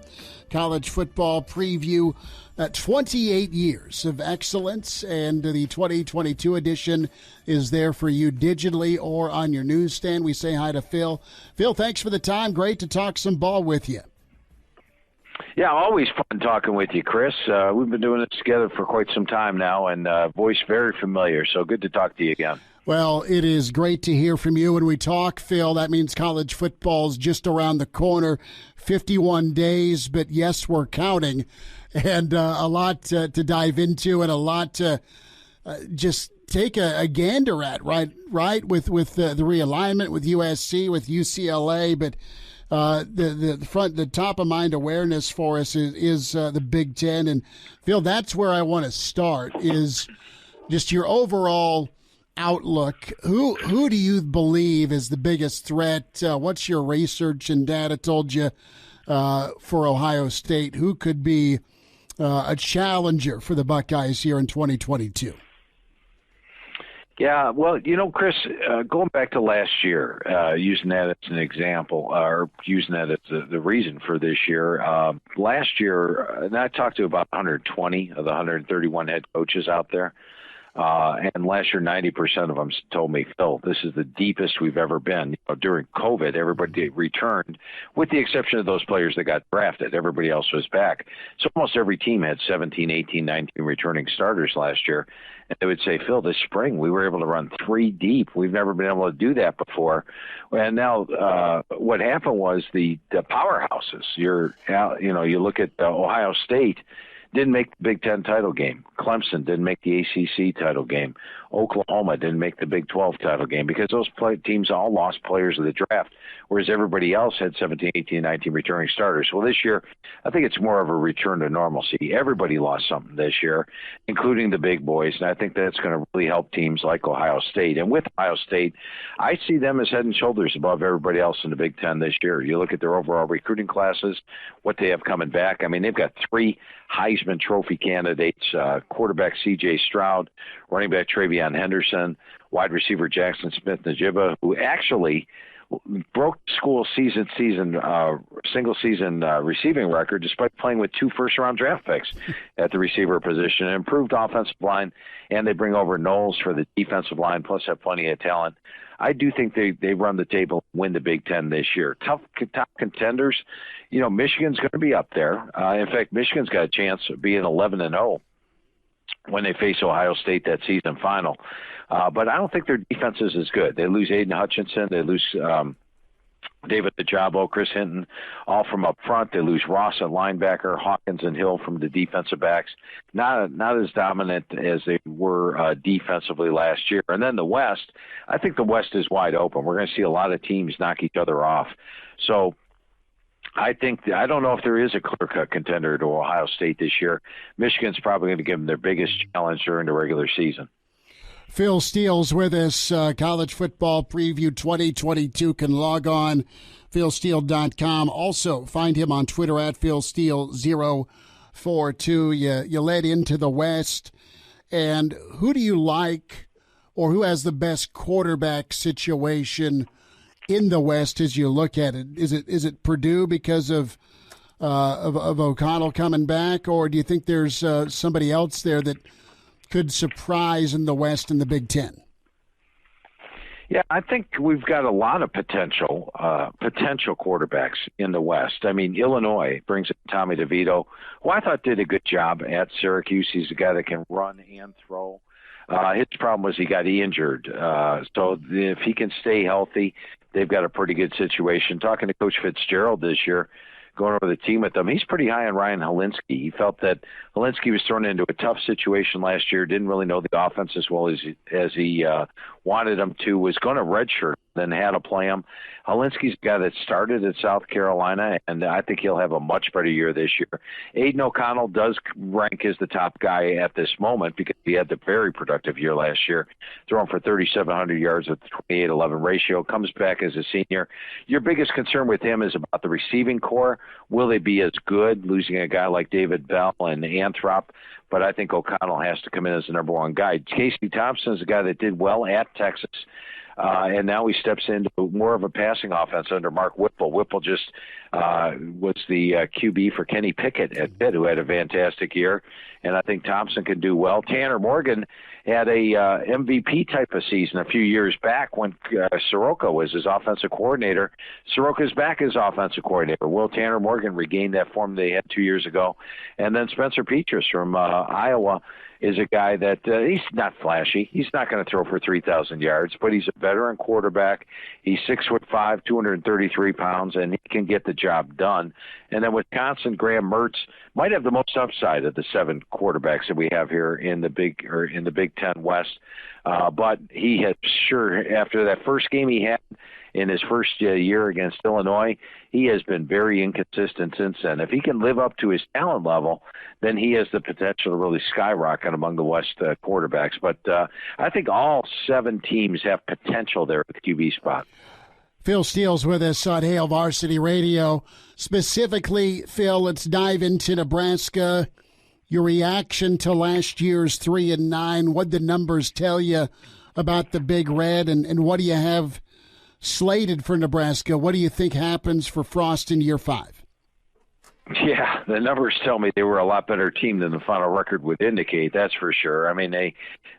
College football preview, 28 years of excellence, and the 2022 edition is there for you digitally or on your newsstand. We say hi to Phil. Phil, thanks for the time. Great to talk some ball with you. Yeah, always fun talking with you, Chris. We've been doing this together for quite some time now, and voice very familiar, so good to talk to you again. Well, it is great to hear from you. When we talk, Phil, that means college football's just around the corner, 51 days, but yes, we're counting, and a lot to dive into and a lot to just take a gander at, right? With the realignment with USC, with UCLA, but the top of mind awareness for us is the Big Ten. And Phil, that's where I want to start, is just your overall outlook. Who do you believe is the biggest threat? What's your research and data told you for Ohio State? Who could be a challenger for the Buckeyes here in 2022? Yeah, well, Chris, going back to last year, using that as an example, or using that as the reason for this year, last year, and I talked to about 120 of the 131 head coaches out there, and last year, 90% of them told me, Phil, this is the deepest we've ever been. During COVID, everybody returned, with the exception of those players that got drafted. Everybody else was back. So almost every team had 17, 18, 19 returning starters last year. And they would say, Phil, this spring we were able to run 3 deep. We've never been able to do that before. And now what happened was the powerhouses. You look at Ohio State. Didn't make the Big Ten title game. Clemson didn't make the ACC title game. Oklahoma didn't make the Big 12 title game because those teams all lost players of the draft, whereas everybody else had 17, 18, 19 returning starters. Well, this year, I think it's more of a return to normalcy. Everybody lost something this year, including the big boys, and I think that's going to really help teams like Ohio State. And with Ohio State, I see them as head and shoulders above everybody else in the Big Ten this year. You look at their overall recruiting classes, what they have coming back. I mean, they've got 3 Heisman Trophy candidates, quarterback C.J. Stroud, running back Travion Henderson, wide receiver Jackson Smith-Njigba, who actually broke the school single-season receiving record despite playing with 2 first-round draft picks at the receiver position. An improved offensive line, and they bring over Knowles for the defensive line, plus have plenty of talent. I do think they run the table and win the Big Ten this year. Top contenders, Michigan's going to be up there. In fact, Michigan's got a chance of being 11-0 when they face Ohio State that season final. But I don't think their defense is as good. They lose Aiden Hutchinson. They lose David Ajabo, Chris Hinton, all from up front. They lose Ross at linebacker, Hawkins and Hill from the defensive backs. Not as dominant as they were defensively last year. And then the West, I think the West is wide open. We're going to see a lot of teams knock each other off. So I don't know if there is a clear-cut contender to Ohio State this year. Michigan's probably going to give them their biggest challenge during the regular season. Phil Steele's with us. College Football Preview 2022 can log on philsteele.com. Also, find him on Twitter at philsteele042. You led into the West. And who do you like, or who has the best quarterback situation in the West as you look at it? Is it Purdue because of O'Connell coming back, or do you think there's somebody else there that could surprise in the West in the Big Ten? Yeah, I think we've got a lot of potential quarterbacks in the West. I mean, Illinois brings in Tommy DeVito, who I thought did a good job at Syracuse. He's a guy that can run and throw. His problem was he got injured. So if he can stay healthy, they've got a pretty good situation. Talking to Coach Fitzgerald this year, going over the team with them, he's pretty high on Ryan Helinski. He felt that Helinski was thrown into a tough situation last year, didn't really know the offense as well as he wanted him to, was going to redshirt then had to play him. Helinski's a guy that started at South Carolina, and I think he'll have a much better year this year. Aiden O'Connell does rank as the top guy at this moment because he had the very productive year last year, throwing for 3,700 yards with the 28-11 ratio, comes back as a senior. Your biggest concern with him is about the receiving core. Will they be as good, losing a guy like David Bell and Anthrop? But I think O'Connell has to come in as the number one guy. Casey Thompson is a guy that did well at Texas. And now he steps into more of a passing offense under Mark Whipple. Whipple just was the QB for Kenny Pickett at Pitt, who had a fantastic year. And I think Thompson can do well. Tanner Morgan had a MVP type of season a few years back when Soroka was his offensive coordinator. Soroka's back as offensive coordinator. Will Tanner Morgan regain that form they had 2 years ago? And then Spencer Petras from Iowa is a guy that he's not flashy. He's not going to throw for 3,000 yards, but he's a veteran quarterback. He's 6'5", 233 pounds, and he can get the job done. And then Wisconsin, Graham Mertz might have the most upside of the 7 quarterbacks that we have here in the Big Ten West. But he has sure, after that first game he had in his first year against Illinois, he has been very inconsistent since then. If he can live up to his talent level, then he has the potential to really skyrocket among the West quarterbacks. But I think all 7 teams have potential there at the QB spot. Phil Steele's with us on Hail Varsity Radio. Specifically, Phil, let's dive into Nebraska. Your reaction to last year's 3-9, what the numbers tell you about the Big Red, and what do you have slated for Nebraska? What do you think happens for Frost in year 5? Yeah, the numbers tell me they were a lot better team than the final record would indicate, that's for sure. I mean, they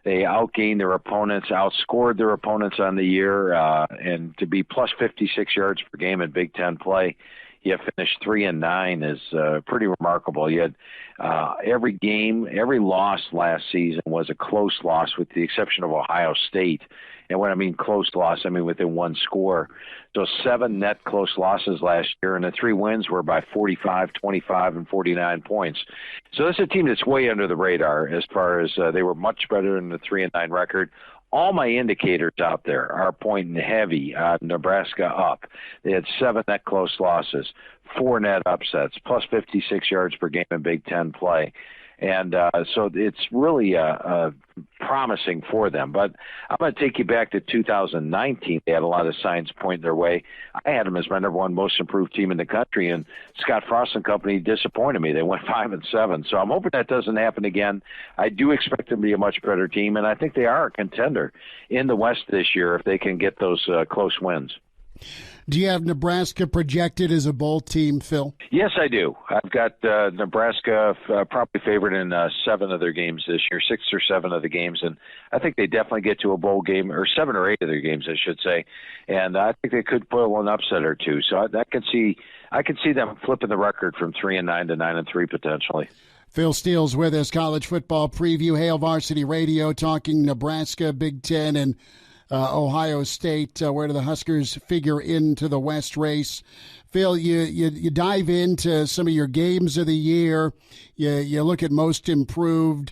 outgained their opponents, outscored their opponents on the year, and to be plus 56 yards per game in Big Ten play, you finished 3-9 is pretty remarkable. You had every game, every loss last season was a close loss with the exception of Ohio State. And when I mean close loss, I mean within one score. So 7 net close losses last year, and the 3 wins were by 45, 25, and 49 points. So this is a team that's way under the radar as far as they were much better than the 3-9 record. All my indicators out there are pointing heavy on Nebraska up. They had 7 net close losses, 4 net upsets, plus 56 yards per game in Big Ten play. And so it's really promising for them. But I'm going to take you back to 2019. They had a lot of signs pointing their way. I had them as my number 1 most improved team in the country, and Scott Frost and company disappointed me. They went 5-7. So I'm hoping that doesn't happen again. I do expect them to be a much better team, and I think they are a contender in the West this year if they can get those close wins. Do you have Nebraska projected as a bowl team, Phil? Yes, I do. I've got Nebraska probably favored in 7 of their games this year, 6 or 7 of the games, and I think they definitely get to a bowl game, or 7 or 8 of their games, I should say. And I think they could pull an upset or 2. So I can see them flipping the record from 3-9 to 9-3 potentially. Phil Steele's with us, college football preview, Hail Varsity Radio, talking Nebraska, Big Ten, and Ohio State. Where do the Huskers figure into the West race? Phil, you dive into some of your games of the year. You look at most improved.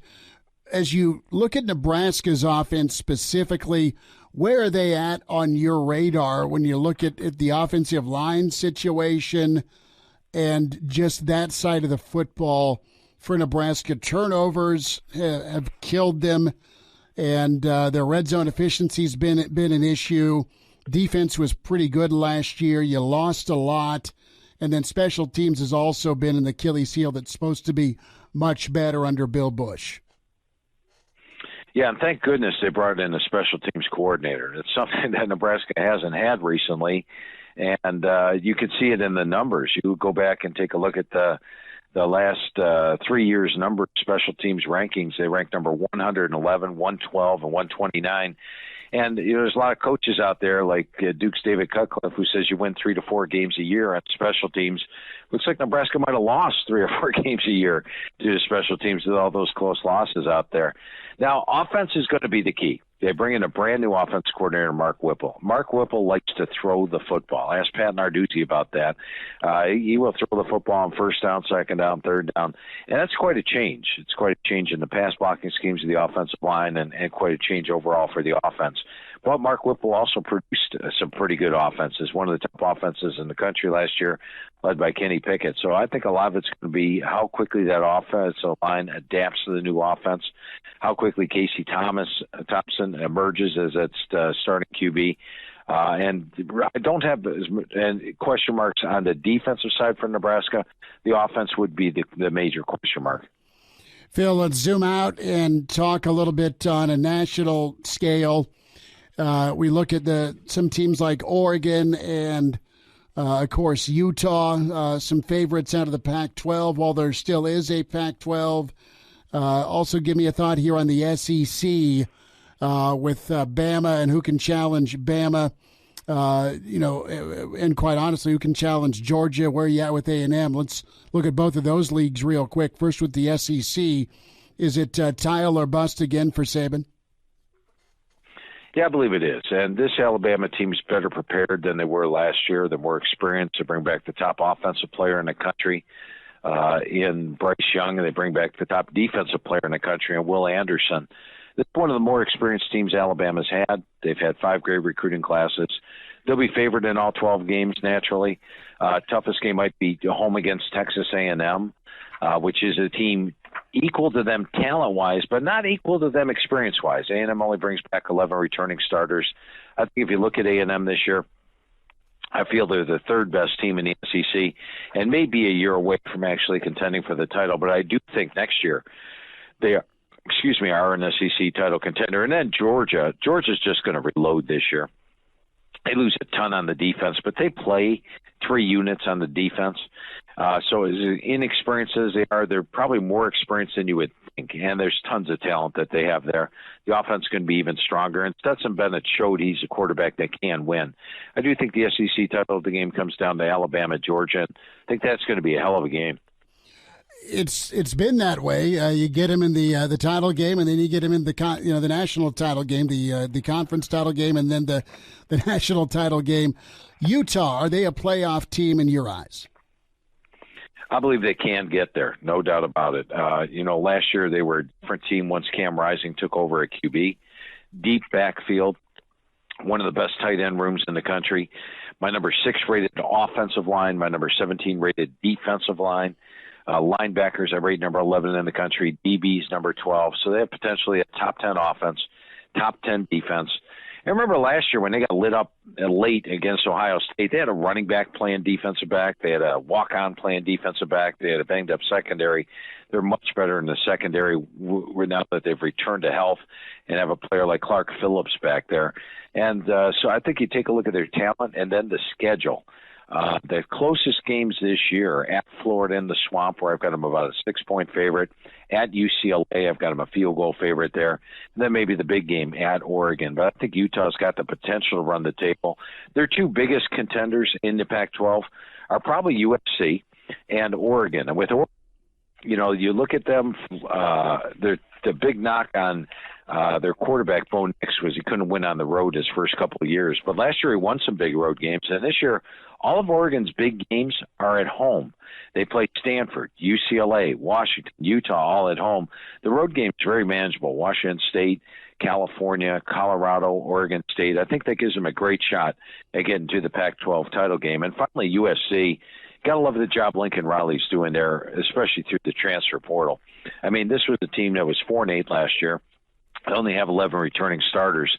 As you look at Nebraska's offense specifically, where are they at on your radar when you look at the offensive line situation and just that side of the football for Nebraska? Turnovers have killed them, and their red zone efficiency's been an issue. Defense was pretty good last year. You lost a lot. And then special teams has also been an Achilles heel that's supposed to be much better under Bill Busch. Yeah, and thank goodness they brought in a special teams coordinator. It's something that Nebraska hasn't had recently, and you can see it in the numbers. You go back and take a look at the last 3 years' number of special teams rankings. They ranked number 111, 112, and 129. And there's a lot of coaches out there like Duke's David Cutcliffe who says you win 3 to 4 games a year on special teams. Looks like Nebraska might have lost 3 or 4 games a year due to special teams with all those close losses out there. Now, offense is going to be the key. They bring in a brand-new offense coordinator, Mark Whipple. Mark Whipple likes to throw the football. Ask Pat Narduzzi about that. He will throw the football on first down, second down, third down. And that's quite a change. It's quite a change in the pass blocking schemes of the offensive line and quite a change overall for the offense. But Mark Whipple also produced some pretty good offenses, one of the top offenses in the country last year, led by Kenny Pickett. So I think a lot of it's going to be how quickly that offensive line adapts to the new offense, how quickly Casey Thompson emerges as its starting QB. And I don't have question marks on the defensive side for Nebraska. The offense would be the major question mark. Phil, let's zoom out and talk a little bit on a national scale. We look at some teams like Oregon and, of course, Utah, some favorites out of the Pac-12, while there still is a Pac-12. Also, give me a thought here on the SEC with Bama and who can challenge Bama. And quite honestly, who can challenge Georgia? Where are you at with A&M? Let's look at both of those leagues real quick. First with the SEC, is it tile or bust again for Saban? Yeah, I believe it is. And this Alabama team is better prepared than they were last year. They're more experienced to bring back the top offensive player in the country in Bryce Young, and they bring back the top defensive player in the country in Will Anderson. This is one of the more experienced teams Alabama's had. They've had 5 great recruiting classes. They'll be favored in all 12 games, naturally. Toughest game might be home against Texas A&M, which is a team equal to them talent-wise, but not equal to them experience-wise. A&M only brings back 11 returning starters. I think if you look at A&M this year, I feel they're the third best team in the SEC and may be a year away from actually contending for the title. But I do think next year they are an SEC title contender. And then Georgia's just going to reload this year. They lose a ton on the defense, but they play 3 units on the defense. So as inexperienced as they are, they're probably more experienced than you would think. And there's tons of talent that they have there. The offense is going to be even stronger. And Stetson Bennett showed he's a quarterback that can win. I do think the SEC title of the game comes down to Alabama, Georgia. And I think that's going to be a hell of a game. It's been that way. You get him in the title game, and then you get him in the national title game, the conference title game, and then the national title game. Utah, are they a playoff team in your eyes? I believe they can get there, no doubt about it. Last year they were a different team once Cam Rising took over at QB. Deep backfield, one of the best tight end rooms in the country. My number 6 rated offensive line, my number 17 rated defensive line. Linebackers, I rate number 11 in the country. DBs, number 12. So they have potentially a top 10 offense, top 10 defense. And remember last year when they got lit up late against Ohio State, they had a running back playing defensive back. They had a walk-on playing defensive back. They had a banged-up secondary. They're much better in the secondary now that they've returned to health and have a player like Clark Phillips back there. And so I think you take a look at their talent and then the schedule. The closest games this year at Florida in the Swamp, where I've got them about a 6-point favorite. At UCLA, I've got them a field goal favorite there. And then maybe the big game at Oregon. But I think Utah's got the potential to run the table. Their 2 biggest contenders in the Pac-12 are probably USC and Oregon. And with Oregon, you look at them, the big knock on their quarterback, Bo Nix, was he couldn't win on the road his first couple of years. But last year he won some big road games. And this year, all of Oregon's big games are at home. They play Stanford, UCLA, Washington, Utah, all at home. The road game is very manageable. Washington State, California, Colorado, Oregon State. I think that gives them a great shot at getting to the Pac-12 title game. And finally, USC. Got to love the job Lincoln Riley's doing there, especially through the transfer portal. I mean, this was a team that was 4-8 last year. They only have 11 returning starters.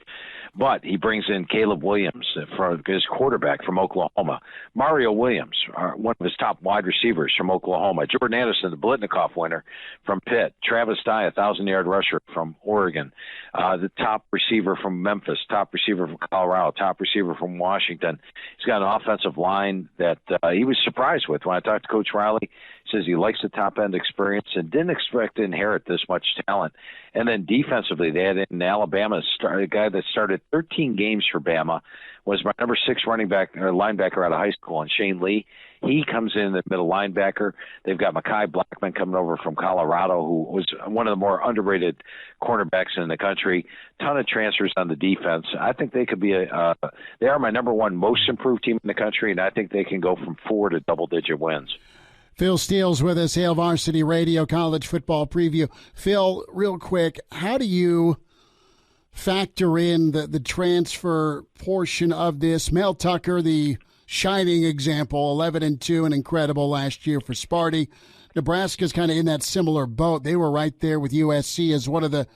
But he brings in Caleb Williams, for his quarterback from Oklahoma. Mario Williams, one of his top wide receivers from Oklahoma. Jordan Addison, the Blitnikoff winner from Pitt. Travis Dye, 1,000-yard rusher from Oregon. The top receiver from Memphis, top receiver from Colorado, top receiver from Washington. He's got an offensive line that he was surprised with. When I talked to Coach Riley, he says he likes the top-end experience and didn't expect to inherit this much talent. And then defensively, they had in Alabama a guy that started 13 games for Bama, was my number 6 linebacker out of high school, and Shane Lee. He comes in the middle linebacker. They've got Mekhi Blackman coming over from Colorado, who was one of the more underrated cornerbacks in the country. Ton of transfers on the defense. I think they could be they are my number 1 most improved team in the country, and I think they can go from 4 to double-digit wins. Phil Steele's with us, Hail Varsity Radio college football preview. Phil, real quick, how do you factor in the transfer portion of this? Mel Tucker, the shining example, 11-2 and incredible last year for Sparty. Nebraska's kind of in that similar boat. They were right there with USC as one of the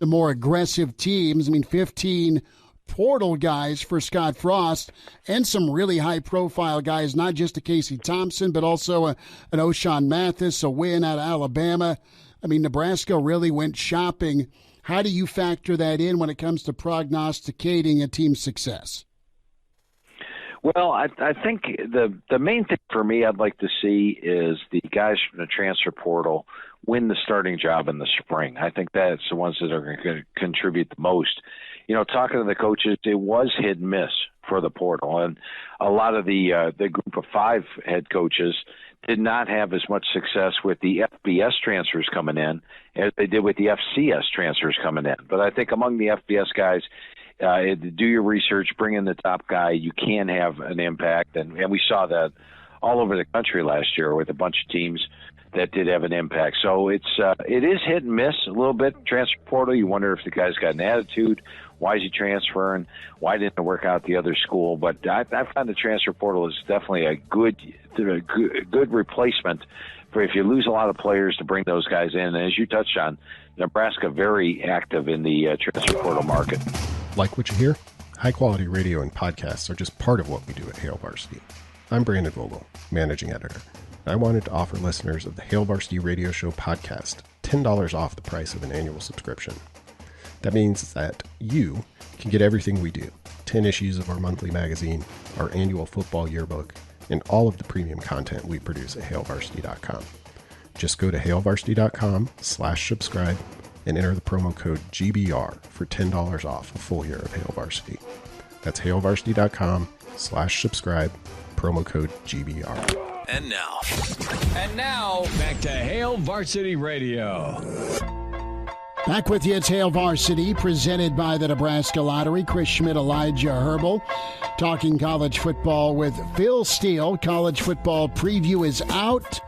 more aggressive teams. I mean, 15 portal guys for Scott Frost and some really high-profile guys, not just a Casey Thompson, but also an O'Shawn Mathis, a win out of Alabama. I mean, Nebraska really went shopping. How do you factor that in when it comes to prognosticating a team's success? Well, I think the main thing for me I'd like to see is the guys from the transfer portal win the starting job in the spring. I think that's the ones that are going to contribute the most. You know, talking to the coaches, it was hit and miss for the portal, and a lot of the group of 5 head coaches did not have as much success with the FBS transfers coming in as they did with the FCS transfers coming in. But I think among the FBS guys, do your research, bring in the top guy. You can have an impact, and we saw that all over the country last year with a bunch of teams that did have an impact. So it is hit and miss a little bit. Transfer portal, you wonder if the guy's got an attitude. Why is he transferring? Why didn't it work out at the other school? But I find the transfer portal is definitely a good replacement for if you lose a lot of players to bring those guys in. And as you touched on, Nebraska very active in the transfer portal market. Like what you hear? High-quality radio and podcasts are just part of what we do at Hail Varsity. I'm Brandon Vogel, managing editor. I wanted to offer listeners of the Hail Varsity Radio Show podcast $10 off the price of an annual subscription. That means that you can get everything we do, 10 issues of our monthly magazine, our annual football yearbook, and all of the premium content we produce at hailvarsity.com. Just go to hailvarsity.com/subscribe and enter the promo code GBR for $10 off a full year of Hail Varsity. That's hailvarsity.com/subscribe, promo code GBR. And now, back to Hail Varsity Radio. Back with you, it's Hail Varsity, presented by the Nebraska Lottery. Chris Schmidt, Elijah Herbal, talking college football with Phil Steele. College football preview is out.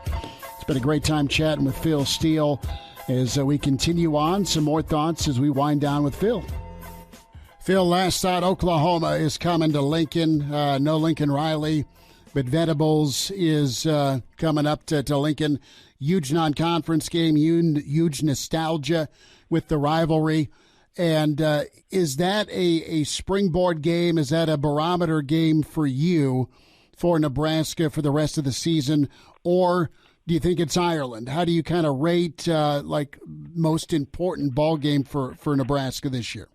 It's been a great time chatting with Phil Steele as we continue on. Some more thoughts as we wind down with Phil. Phil, last thought, Oklahoma is coming to Lincoln. No Lincoln Riley, but Venables is coming up to Lincoln. Huge non-conference game, huge nostalgia with the rivalry. And is that a springboard game? Is that a barometer game for you for Nebraska for the rest of the season? Or do you think it's Ireland? How do you kind of rate most important ball game for Nebraska this year?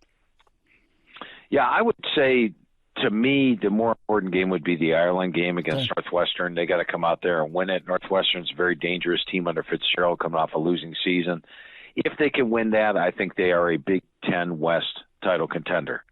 Yeah, I would say to me the more important game would be the Ireland game against Northwestern. They got to come out there and win it. Northwestern's a very dangerous team under Fitzgerald coming off a losing season. If they can win that, I think they are a Big Ten West title contender.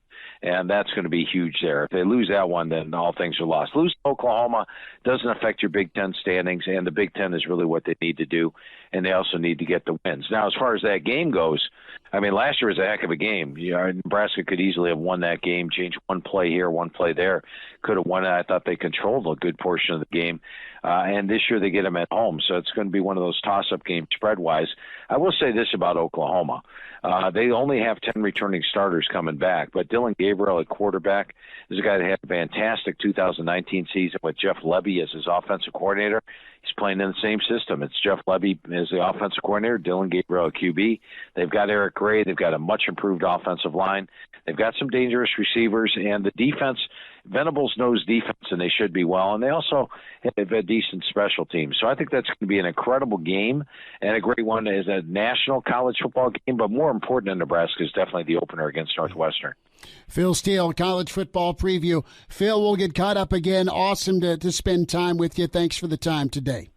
And that's going to be huge there. If they lose that one, then all things are lost. Losing Oklahoma doesn't affect your Big Ten standings, and the Big Ten is really what they need to do, and they also need to get the wins. Now, as far as that game goes, I mean, last year was a heck of a game. Nebraska could easily have won that game, changed one play here, one play there, could have won it. I thought they controlled a good portion of the game. And this year they get them at home, so it's going to be one of those toss-up games spread-wise. I will say this about Oklahoma. They only have 10 returning starters coming back, but Dylan Gabriel at quarterback is a guy that had a fantastic 2019 season with Jeff Lebby as his offensive coordinator. He's playing in the same system. It's Jeff Lebby as the offensive coordinator, Dylan Gabriel at QB. They've got Eric Gray. They've got a much-improved offensive line. They've got some dangerous receivers, and the defense, Venables knows defense, and they should be well. And they also have a decent special team. So I think that's going to be an incredible game and a great one as a national college football game. But more important in Nebraska is definitely the opener against Northwestern. Phil Steele, college football preview. Phil, we'll get caught up again. Awesome to spend time with you. Thanks for the time today.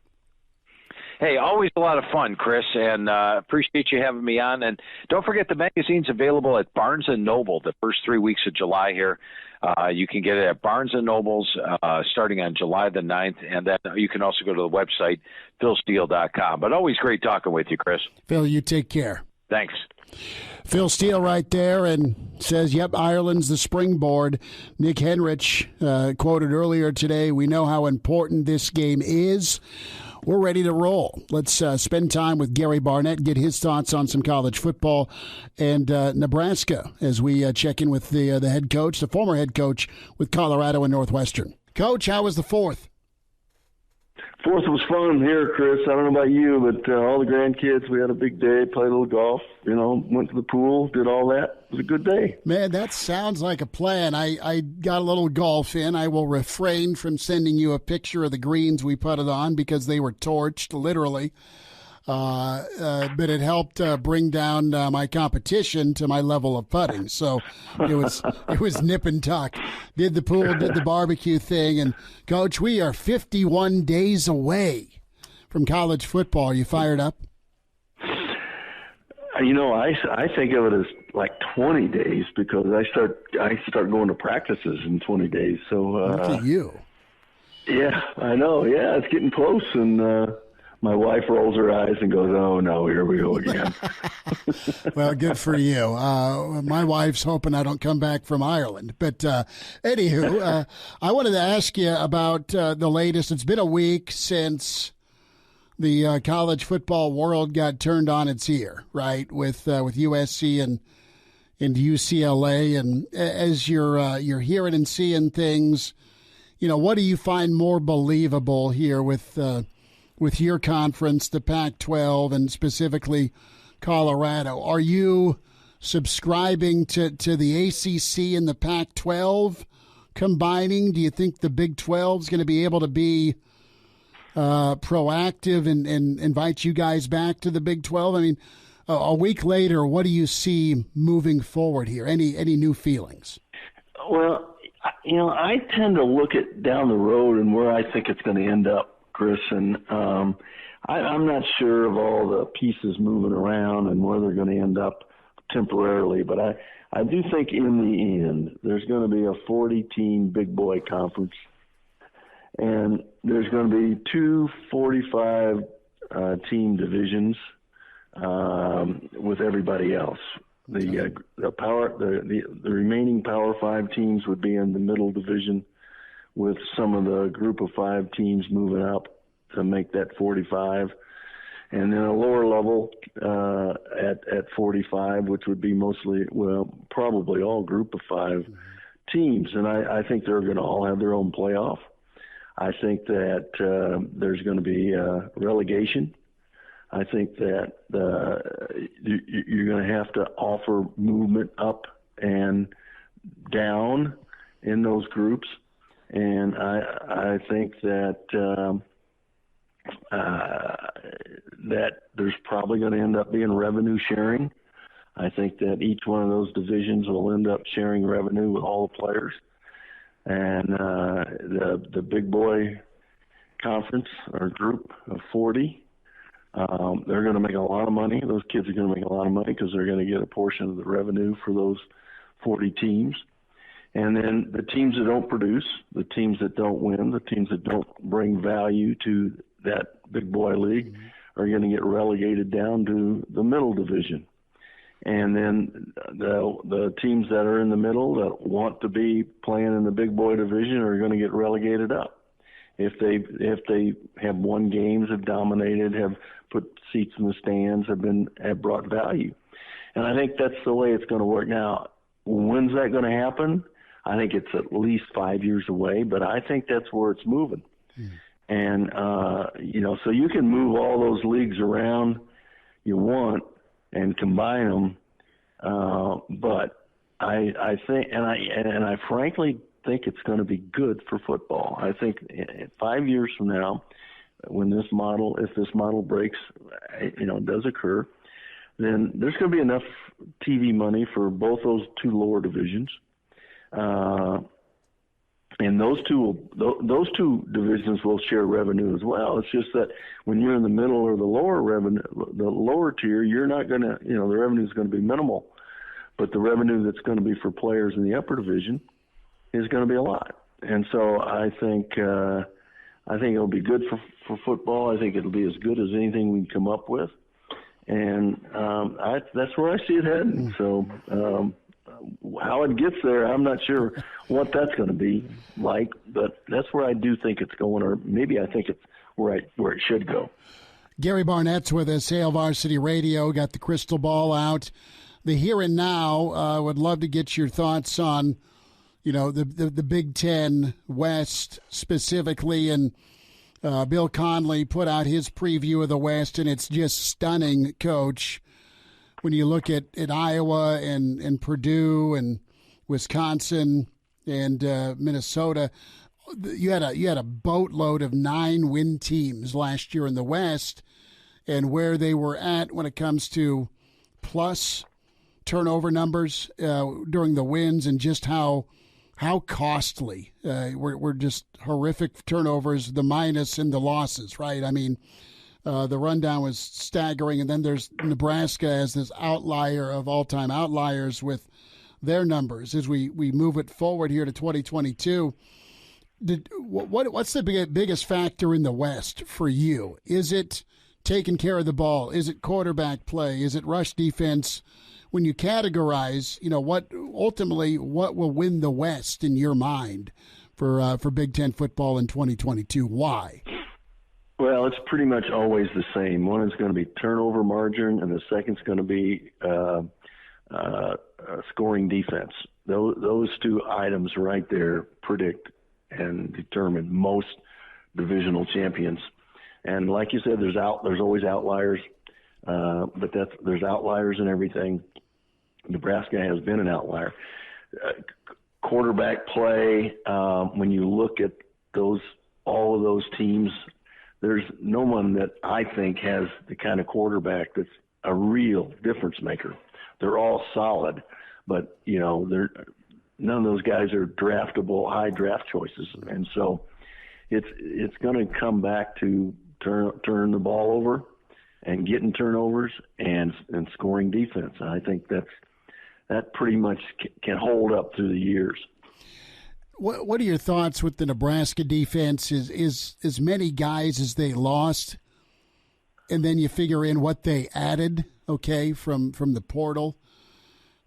Hey, always a lot of fun, Chris, and appreciate you having me on. And don't forget the magazine's available at Barnes & Noble the first 3 weeks of July here. You can get it at Barnes & Noble's starting on July the 9th, and then you can also go to the website, philsteele.com. But always great talking with you, Chris. Phil, you take care. Thanks. Phil Steele right there and says, yep, Ireland's the springboard. Nick Henrich quoted earlier today, we know how important this game is. We're ready to roll. Let's spend time with Gary Barnett, get his thoughts on some college football and Nebraska as we check in with the head coach, the former head coach with Colorado and Northwestern. Coach, how was the 4th? 4th was fun here, Chris. I don't know about you, but all the grandkids, we had a big day, played a little golf, went to the pool, did all that. It was a good day. Man, that sounds like a plan. I got a little golf in. I will refrain from sending you a picture of the greens we putted on because they were torched, literally. But it helped bring down my competition to my level of putting. So it was nip and tuck. Did the pool, did the barbecue thing, and Coach, we are 51 days away from college football. Are you fired up? I think of it as like 20 days because I start going to practices in 20 days. So look at you. Yeah, I know. Yeah, it's getting close, and my wife rolls her eyes and goes, "Oh no, here we go again." Well, good for you. My wife's hoping I don't come back from Ireland. But anywho, I wanted to ask you about the latest. It's been a week since the college football world got turned on its ear, right? With USC and UCLA, and as you're hearing and seeing things, what do you find more believable here with your conference, the Pac-12, and specifically Colorado? Are you subscribing to the ACC and the Pac-12 combining? Do you think the Big 12 is going to be able to be proactive and invite you guys back to the Big 12? I mean, a week later, what do you see moving forward here? Any new feelings? Well, I tend to look at down the road and where I think it's going to end up, Chris, and I'm not sure of all the pieces moving around and where they're going to end up temporarily, but I do think in the end there's going to be a 40-team big boy conference, and there's going to be two 45-team divisions with everybody else. The remaining Power 5 teams would be in the middle division, with some of the group of 5 teams moving up to make that 45, and then a lower level at 45, which would be probably all group of 5 teams. And I think they're going to all have their own playoff. I think that there's going to be relegation. I think that you're going to have to offer movement up and down in those groups. And I think that that there's probably going to end up being revenue sharing. I think that each one of those divisions will end up sharing revenue with all the players. And the big boy conference or group of 40, they're going to make a lot of money. Those kids are going to make a lot of money because they're going to get a portion of the revenue for those 40 teams. And then the teams that don't produce, the teams that don't win, the teams that don't bring value to that big boy league are going to get relegated down to the middle division. And then the teams that are in the middle that want to be playing in the big boy division are going to get relegated up. If they have won games, have dominated, have put seats in the stands, have brought value. And I think that's the way it's going to work. Now, when's that going to happen? I think it's at least 5 years away, but I think that's where it's moving. And, so you can move all those leagues around you want and combine them. But I think, and I frankly think it's going to be good for football. I think 5 years from now, when if this model breaks, does occur, then there's going to be enough TV money for both those two lower divisions. And those two divisions will share revenue as well. It's just that when you're in the middle or the lower tier, you're not going to, the revenue is going to be minimal, but the revenue that's going to be for players in the upper division is going to be a lot. And so I think it'll be good for football. I think it'll be as good as anything we can come up with. And that's where I see it heading. So how it gets there, I'm not sure what that's going to be like, but that's where I do think it's going, or maybe I think it's where it should go. Gary Barnett's with us, Hail Varsity Radio, got the crystal ball out. The here and now, would love to get your thoughts on, the Big Ten West specifically. And Bill Conley put out his preview of the West, and it's just stunning, Coach. When you look at Iowa and Purdue and Wisconsin and Minnesota, you had a boatload of 9-win teams last year in the West, and where they were at when it comes to plus turnover numbers during the wins, and just how costly were just horrific turnovers, the minus and the losses, right? I mean, the rundown was staggering, and then there's Nebraska as this outlier of all-time outliers with their numbers. As we move it forward here to 2022, what's the biggest factor in the West for you? Is it taking care of the ball? Is it quarterback play? Is it rush defense? When you categorize, what will win the West in your mind for Big Ten football in 2022? Why? Well, it's pretty much always the same. One is going to be turnover margin, and the second's going to be scoring defense. Those two items right there predict and determine most divisional champions. And like you said, there's always outliers, but there's outliers in everything. Nebraska has been an outlier. Quarterback play, when you look at all of those teams, there's no one that I think has the kind of quarterback that's a real difference maker. They're all solid, but none of those guys are draftable, high draft choices, and so it's going to come back to turn the ball over and getting turnovers and scoring defense. And I think that pretty much can hold up through the years. What are your thoughts with the Nebraska defense? Is as many guys as they lost, and then you figure in what they added, from the portal.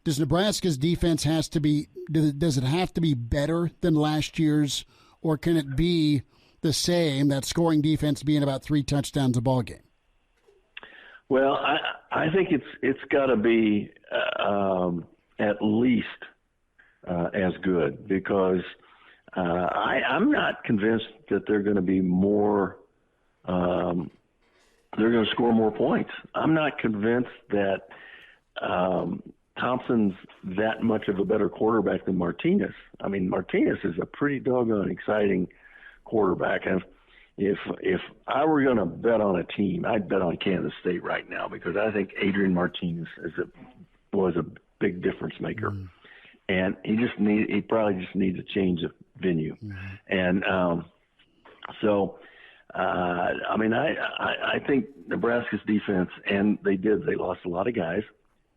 Does Nebraska's defense does it have to be better than last year's, or can it be the same, that scoring defense being about 3 touchdowns a ball game? Well, I think it's got to be at least as good, because I'm not convinced that they're going to be more. They're going to score more points. I'm not convinced that Thompson's that much of a better quarterback than Martinez. I mean, Martinez is a pretty doggone exciting quarterback. And if I were going to bet on a team, I'd bet on Kansas State right now, because I think Adrian Martinez was a big difference maker. Mm. And he probably just needs to change the venue. Mm. And I think Nebraska's defense, and they lost a lot of guys,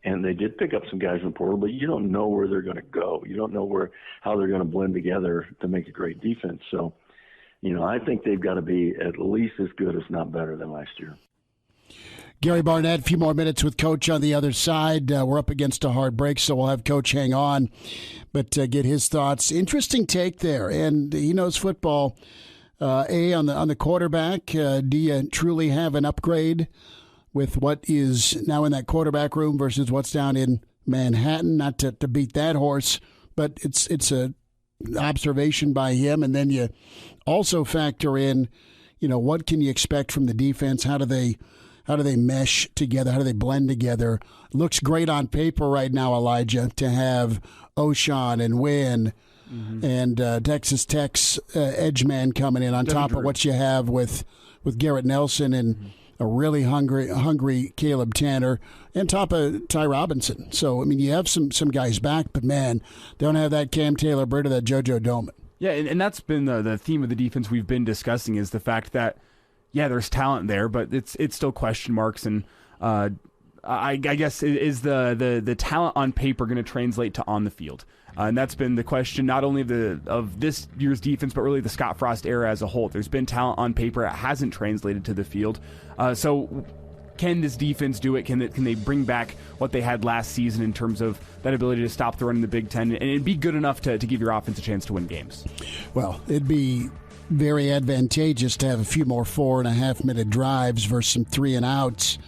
and they did pick up some guys in the portal, but you don't know where they're going to go. You don't know how they're going to blend together to make a great defense. So, I think they've got to be at least as good, if not better, than last year. Gary Barnett, a few more minutes with Coach on the other side. We're up against a hard break, so we'll have Coach hang on, but get his thoughts. Interesting take there, and he knows football. On the quarterback, do you truly have an upgrade with what is now in that quarterback room versus what's down in Manhattan? Not to beat that horse, but it's a observation by him. And then you also factor in, what can you expect from the defense? How do they mesh together? How do they blend together? Looks great on paper right now, Elijah, to have O'Shawn and Wynn. Mm-hmm. And Texas Tech's edge man coming in on top of what you have with Garrett Nelson and a really hungry Caleb Tanner, and top of Ty Robinson. So, you have some guys back, but, man, don't have that Cam Taylor-Britt or that JoJo Doman. Yeah, and that's been the theme of the defense we've been discussing, is the fact that, there's talent there, but it's still question marks. And I guess, is the talent on paper going to translate to on the field? And that's been the question, not only of this year's defense, but really the Scott Frost era as a whole. There's been talent on paper. It hasn't translated to the field. So can this defense do it? Can they bring back what they had last season in terms of that ability to stop the run in the Big Ten and be good enough to give your offense a chance to win games? Well, it'd be very advantageous to have a few more 4.5-minute drives versus some 3-and-outs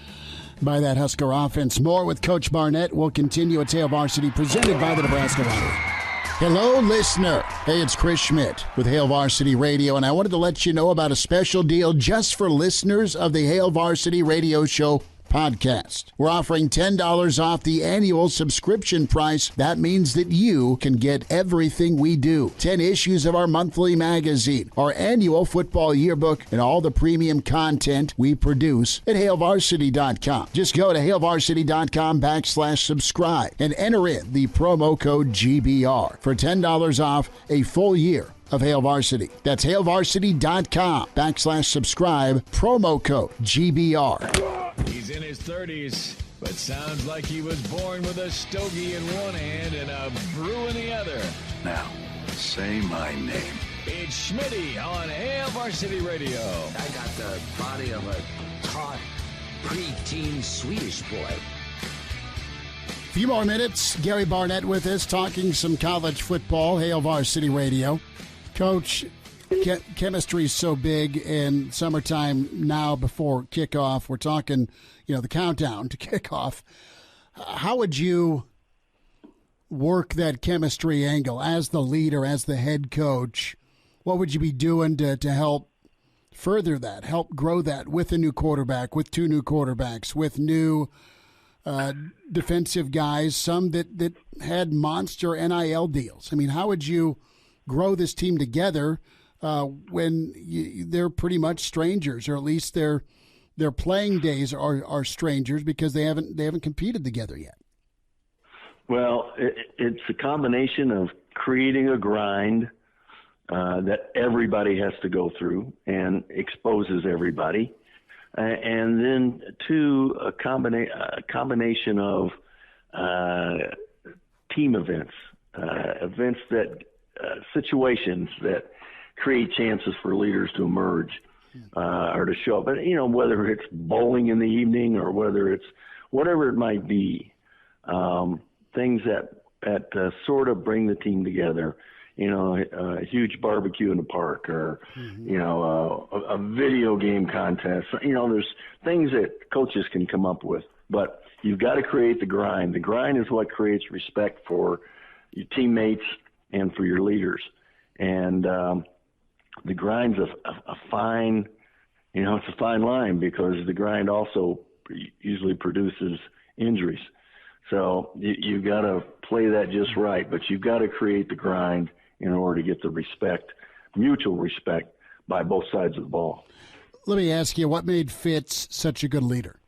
by that Husker offense. More with Coach Barnett. We'll continue at Hail Varsity, presented by the Nebraska Lottery. Hello, listener. Hey, it's Chris Schmidt with Hail Varsity Radio, and I wanted to let you know about a special deal just for listeners of the Hail Varsity Radio Show podcast. We're offering $10 off the annual subscription price. That means that you can get everything we do. 10 issues of our monthly magazine, our annual football yearbook, and all the premium content we produce at hailvarsity.com. Just go to hailvarsity.com/subscribe and enter in the promo code GBR for $10 off a full year of Hail Varsity. That's hailvarsity.com/subscribe, promo code GBR. He's in his 30s, but sounds like he was born with a stogie in one hand and a brew in the other. Now, say my name. It's Schmitty on Hail Varsity Radio. I got the body of a taut, preteen Swedish boy. A few more minutes. Gary Barnett with us, talking some college football. Hail Varsity Radio. Coach, chemistry is so big, and summertime now before kickoff. We're talking, the countdown to kickoff. How would you work that chemistry angle as the leader, as the head coach? What would you be doing to help further that, help grow that with a new quarterback, with two new quarterbacks, with new defensive guys, some that had monster NIL deals? I mean, how would you grow this team together when they're pretty much strangers, or at least their playing days are strangers because they haven't competed together yet? Well, it's a combination of creating a grind that everybody has to go through and exposes everybody, and then a combination of team events, situations that create chances for leaders to emerge or to show up. But, whether it's bowling in the evening or whether it's whatever it might be, things that sort of bring the team together. A huge barbecue in the park, or a video game contest. There's things that coaches can come up with, but you've got to create the grind. The grind is what creates respect for your teammates and for your leaders. And the grind's a fine, it's a fine line, because the grind also usually produces injuries. So you got to play that just right, but you've got to create the grind in order to get the respect, mutual respect, by both sides of the ball. Let me ask you, what made Fitz such a good leader?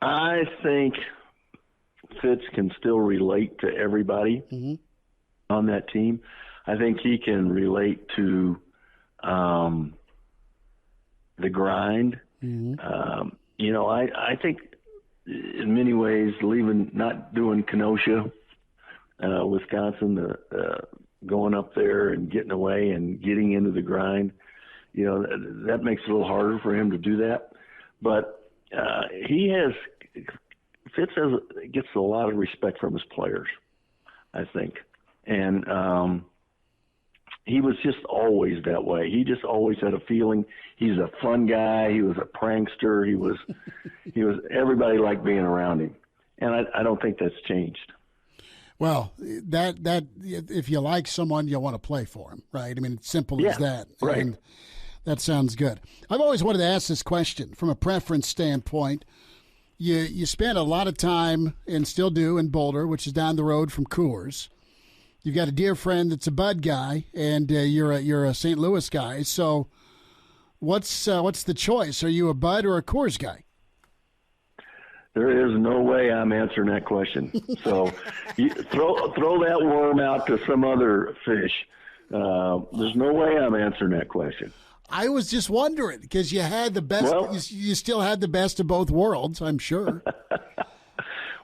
I think Fitz can still relate to everybody on that team. I think he can relate to the grind. I think in many ways, not doing Kenosha, Wisconsin, going up there and getting away and getting into the grind, that makes it a little harder for him to do that. But Fitz gets a lot of respect from his players, I think. And he was just always that way. He just always had a feeling. He's a fun guy. He was a prankster. He was everybody liked being around him. And I don't think that's changed. Well, that if you like someone, you want to play for him, right? I mean, it's simple as that. Right. And that sounds good. I've always wanted to ask this question from a preference standpoint. You spent a lot of time, and still do, in Boulder, which is down the road from Coors. You've got a dear friend that's a Bud guy, and you're a St. Louis guy. So, what's the choice? Are you a Bud or a Coors guy? There is no way I'm answering that question. So, you throw that worm out to some other fish. There's no way I'm answering that question. I was just wondering, because you had the best. Well, you still had the best of both worlds, I'm sure.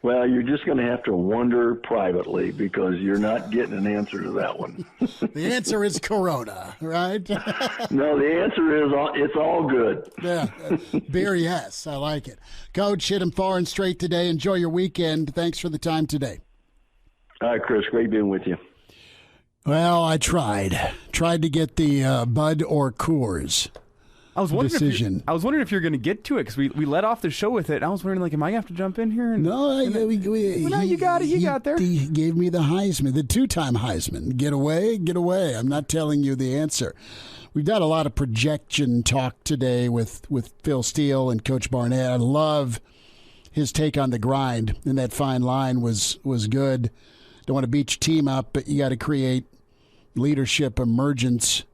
Well, you're just going to have to wonder privately, because you're not getting an answer to that one. The answer is Corona, right? No, the answer is it's all good. Yeah, beer, yes. I like it. Coach, hit him far and straight today. Enjoy your weekend. Thanks for the time today. All right, Chris. Great being with you. Well, I tried to get the Bud or Coors. I was wondering decision. If you're going to get to it because we let off the show with it. And I was wondering, am I going to have to jump in here? No, you got it. You got there. He gave me the Heisman, the 2-time Heisman. Get away. I'm not telling you the answer. We've got a lot of projection talk today with Phil Steele and Coach Barnett. I love his take on the grind, and that fine line was good. Don't want to beat your team up, but you got to create leadership emergence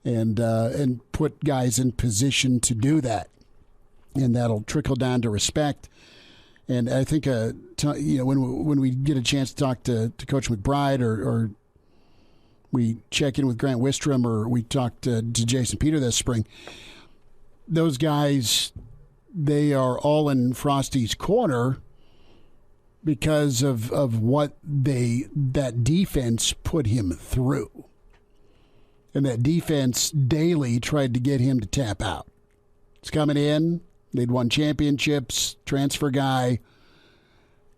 and put guys in position to do that, and that'll trickle down to respect. And I think when we get a chance to talk to Coach McBride or we check in with Grant Wistrom or we talk to Jason Peter this spring, those guys, they are all in Frosty's corner because of what that defense put him through. And that defense daily tried to get him to tap out. It's coming in. They'd won championships, transfer guy,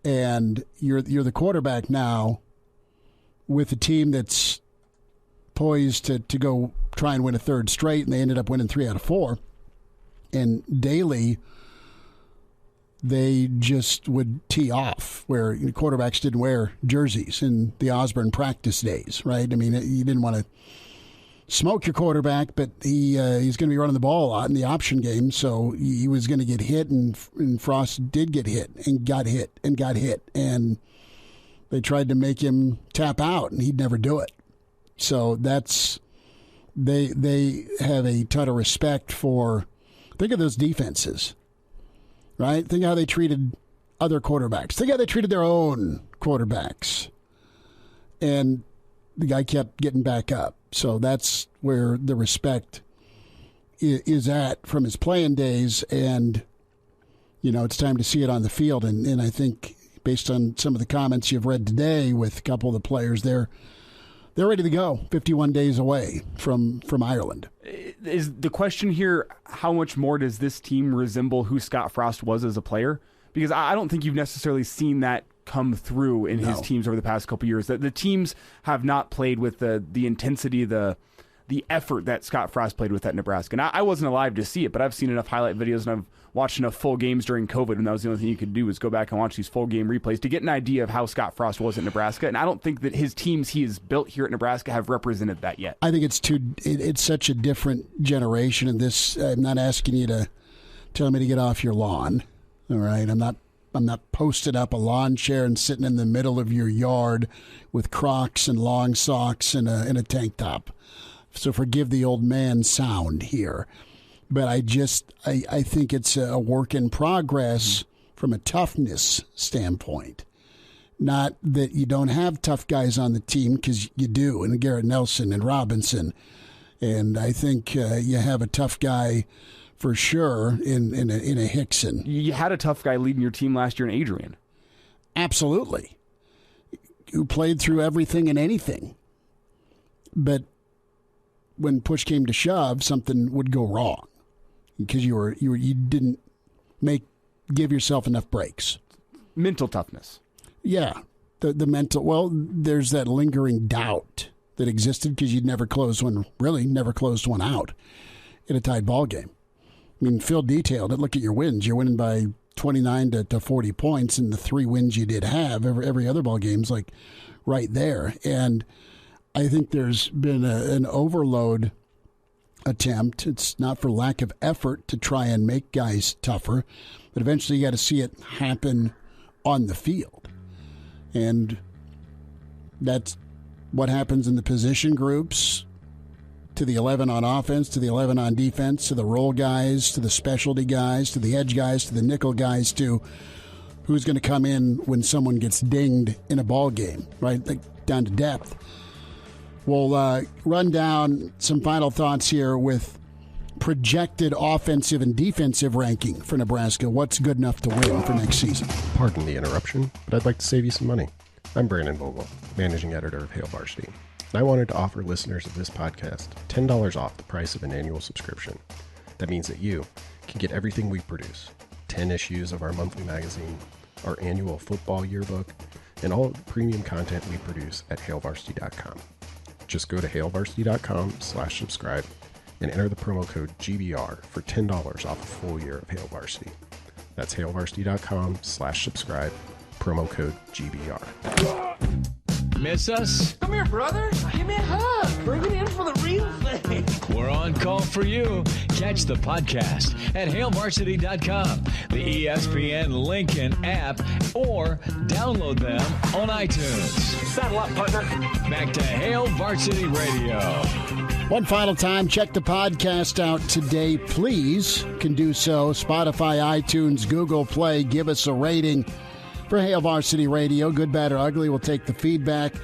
and you're the quarterback now with a team that's poised to go try and win a third straight, and they ended up winning 3 out of 4. And daily, they just would tee off where quarterbacks didn't wear jerseys in the Osborne practice days, right? I mean, you didn't want to smoke your quarterback, but he's going to be running the ball a lot in the option game, so he was going to get hit, and Frost did get hit and got hit, and they tried to make him tap out, and he'd never do it. So that's they have a ton of respect for. Think of those defenses, right? Think how they treated other quarterbacks. Think how they treated their own quarterbacks, and the guy kept getting back up. So that's where the respect is at from his playing days, and it's time to see it on the field. And I think based on some of the comments you've read today with a couple of the players, they're ready to go. 51 days away from Ireland. Is the question here, how much more does this team resemble who Scott Frost was as a player? Because I don't think you've necessarily seen that come through in his teams over the past couple of years. That the teams have not played with the intensity, the effort that Scott Frost played with at Nebraska. And I wasn't alive to see it, but I've seen enough highlight videos and I've watched enough full games during COVID, and that was the only thing you could do was go back and watch these full game replays to get an idea of how Scott Frost was at Nebraska. And I don't think that his teams he has built here at Nebraska have represented that yet. I think it's such a different generation, and this, I'm not asking you to tell me to get off your lawn. All right, I'm not posted up a lawn chair and sitting in the middle of your yard with Crocs and long socks and a tank top. So forgive the old man sound here. But I think it's a work in progress from a toughness standpoint. Not that you don't have tough guys on the team, because you do, and Garrett Nelson and Robinson. And I think you have a tough guy for sure in a Hickson. You had a tough guy leading your team last year in Adrian. Absolutely. Who played through everything and anything. But when push came to shove, something would go wrong because you didn't give yourself enough breaks. Mental toughness. Yeah. The mental, well, there's that lingering doubt that existed because you'd never closed one out in a tied ball game. I mean, Phil detailed it. Look at your wins. You're winning by 29 to 40 points, and the 3 wins you did have. Every other ball game's like right there. And I think there's been an overload attempt. It's not for lack of effort to try and make guys tougher, but eventually you got to see it happen on the field. And that's what happens in the position groups, to the 11 on offense, to the 11 on defense, to the role guys, to the specialty guys, to the edge guys, to the nickel guys, to who's going to come in when someone gets dinged in a ball game, right? Like down to depth. We'll run down some final thoughts here with projected offensive and defensive ranking for Nebraska. What's good enough to win for next season? Pardon the interruption, but I'd like to save you some money. I'm Brandon Vogel, managing editor of Hail Varsity. And I wanted to offer listeners of this podcast $10 off the price of an annual subscription. That means that you can get everything we produce, 10 issues of our monthly magazine, our annual football yearbook, and all of the premium content we produce at hailvarsity.com. Just go to hailvarsity.com/subscribe and enter the promo code GBR for $10 off a full year of Hail Varsity. That's hailvarsity.com/subscribe, promo code GBR. Miss us? Come here, brother. Give me a hug. Bring it in for the real thing. We're on call for you. Catch the podcast at hailvarsity.com, the ESPN Lincoln app, or download them on iTunes. Saddle up, partner. Back to Hail Varsity Radio. One final time, check the podcast out today, please. Can do so. Spotify, iTunes, Google Play. Give us a rating for Hail Varsity Radio. Good, bad, or ugly. We'll take the feedback.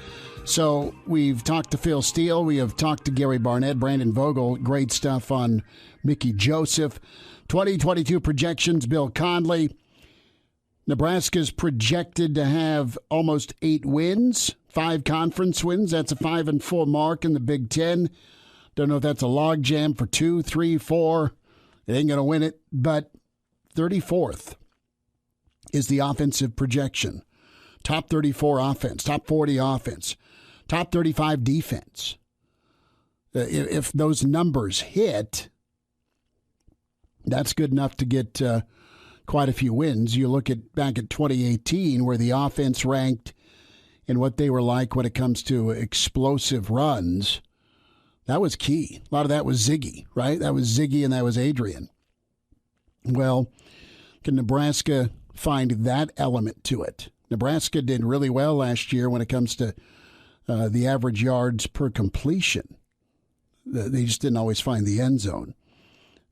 So we've talked to Phil Steele. We have talked to Gary Barnett, Brandon Vogel. Great stuff on Mickey Joseph. 2022 projections, Bill Conley. Nebraska's projected to have almost 8 wins, 5 conference wins. That's a 5-4 mark in the Big Ten. Don't know if that's a logjam for 2, 3, 4. It ain't going to win it, but 34th is the offensive projection. Top 34 offense, top 40 offense, top 35 defense. If those numbers hit, that's good enough to get quite a few wins. You look at back at 2018 where the offense ranked and what they were like when it comes to explosive runs. That was key. A lot of that was Ziggy, right? That was Ziggy and that was Adrian. Well, can Nebraska find that element to it? Nebraska did really well last year when it comes to the average yards per completion. They just didn't always find the end zone.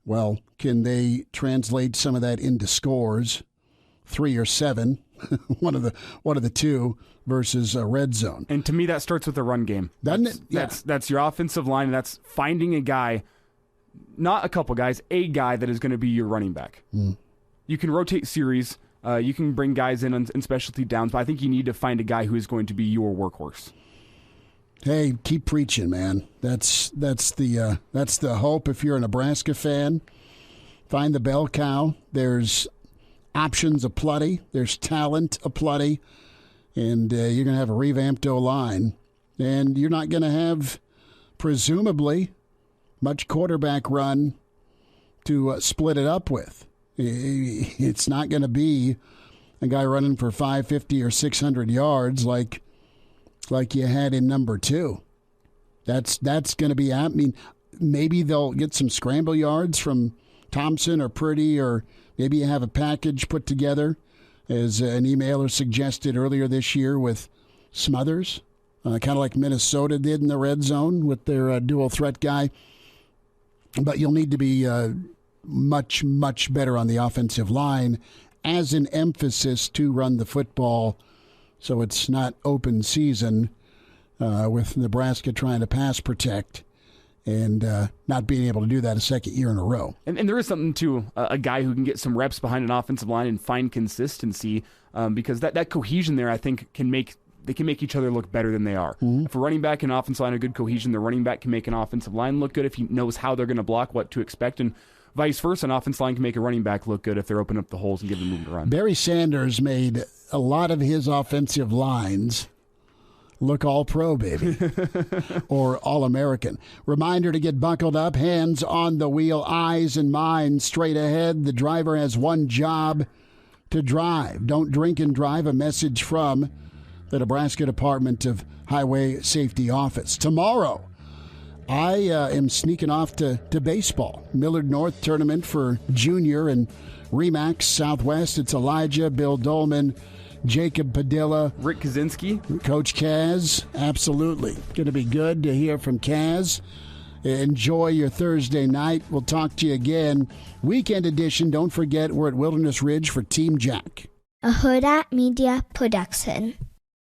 Well, can they translate some of that into scores, 3 or 7, one of the two versus a red zone? And to me, that starts with the run game. Doesn't it? Yeah. That's your offensive line. And that's finding a guy, not a couple guys, a guy that is going to be your running back. You can rotate series. You can bring guys in specialty downs, but I think you need to find a guy who is going to be your workhorse. Hey, keep preaching, man. That's the hope if you're a Nebraska fan. Find the bell cow. There's options aplenty. There's talent aplenty. And you're going to have a revamped O-line. And you're not going to have, presumably, much quarterback run to split it up with. It's not going to be a guy running for 550 or 600 yards like you had in number 2. That's going to be, I mean, maybe they'll get some scramble yards from Thompson or Purdy, or maybe you have a package put together, as an emailer suggested earlier this year with Smothers, kind of like Minnesota did in the red zone with their dual threat guy. But you'll need to be much, much better on the offensive line as an emphasis to run the football, so it's not open season with Nebraska trying to pass protect and not being able to do that a second year in a row. And there is something to a guy who can get some reps behind an offensive line and find consistency, because that cohesion there, I think, can make each other look better than they are. Mm-hmm. If a running back and offensive line are good cohesion, the running back can make an offensive line look good if he knows how they're going to block, what to expect, and vice versa. An offensive line can make a running back look good if they're opening up the holes and giving them room to run. Barry Sanders made a lot of his offensive lines look all pro, baby, or all American. Reminder to get buckled up, hands on the wheel, eyes and minds straight ahead. The driver has one job: to drive. Don't drink and drive. A message from the Nebraska Department of Highway Safety Office. Tomorrow, I am sneaking off to baseball. Millard North tournament for junior and Remax Southwest. It's Elijah, Bill Dolman, Jacob Padilla, Rick Kaczynski, Coach Kaz. Absolutely. Going to be good to hear from Kaz. Enjoy your Thursday night. We'll talk to you again. Weekend edition. Don't forget, we're at Wilderness Ridge for Team Jack. A Hurrdat Media Production.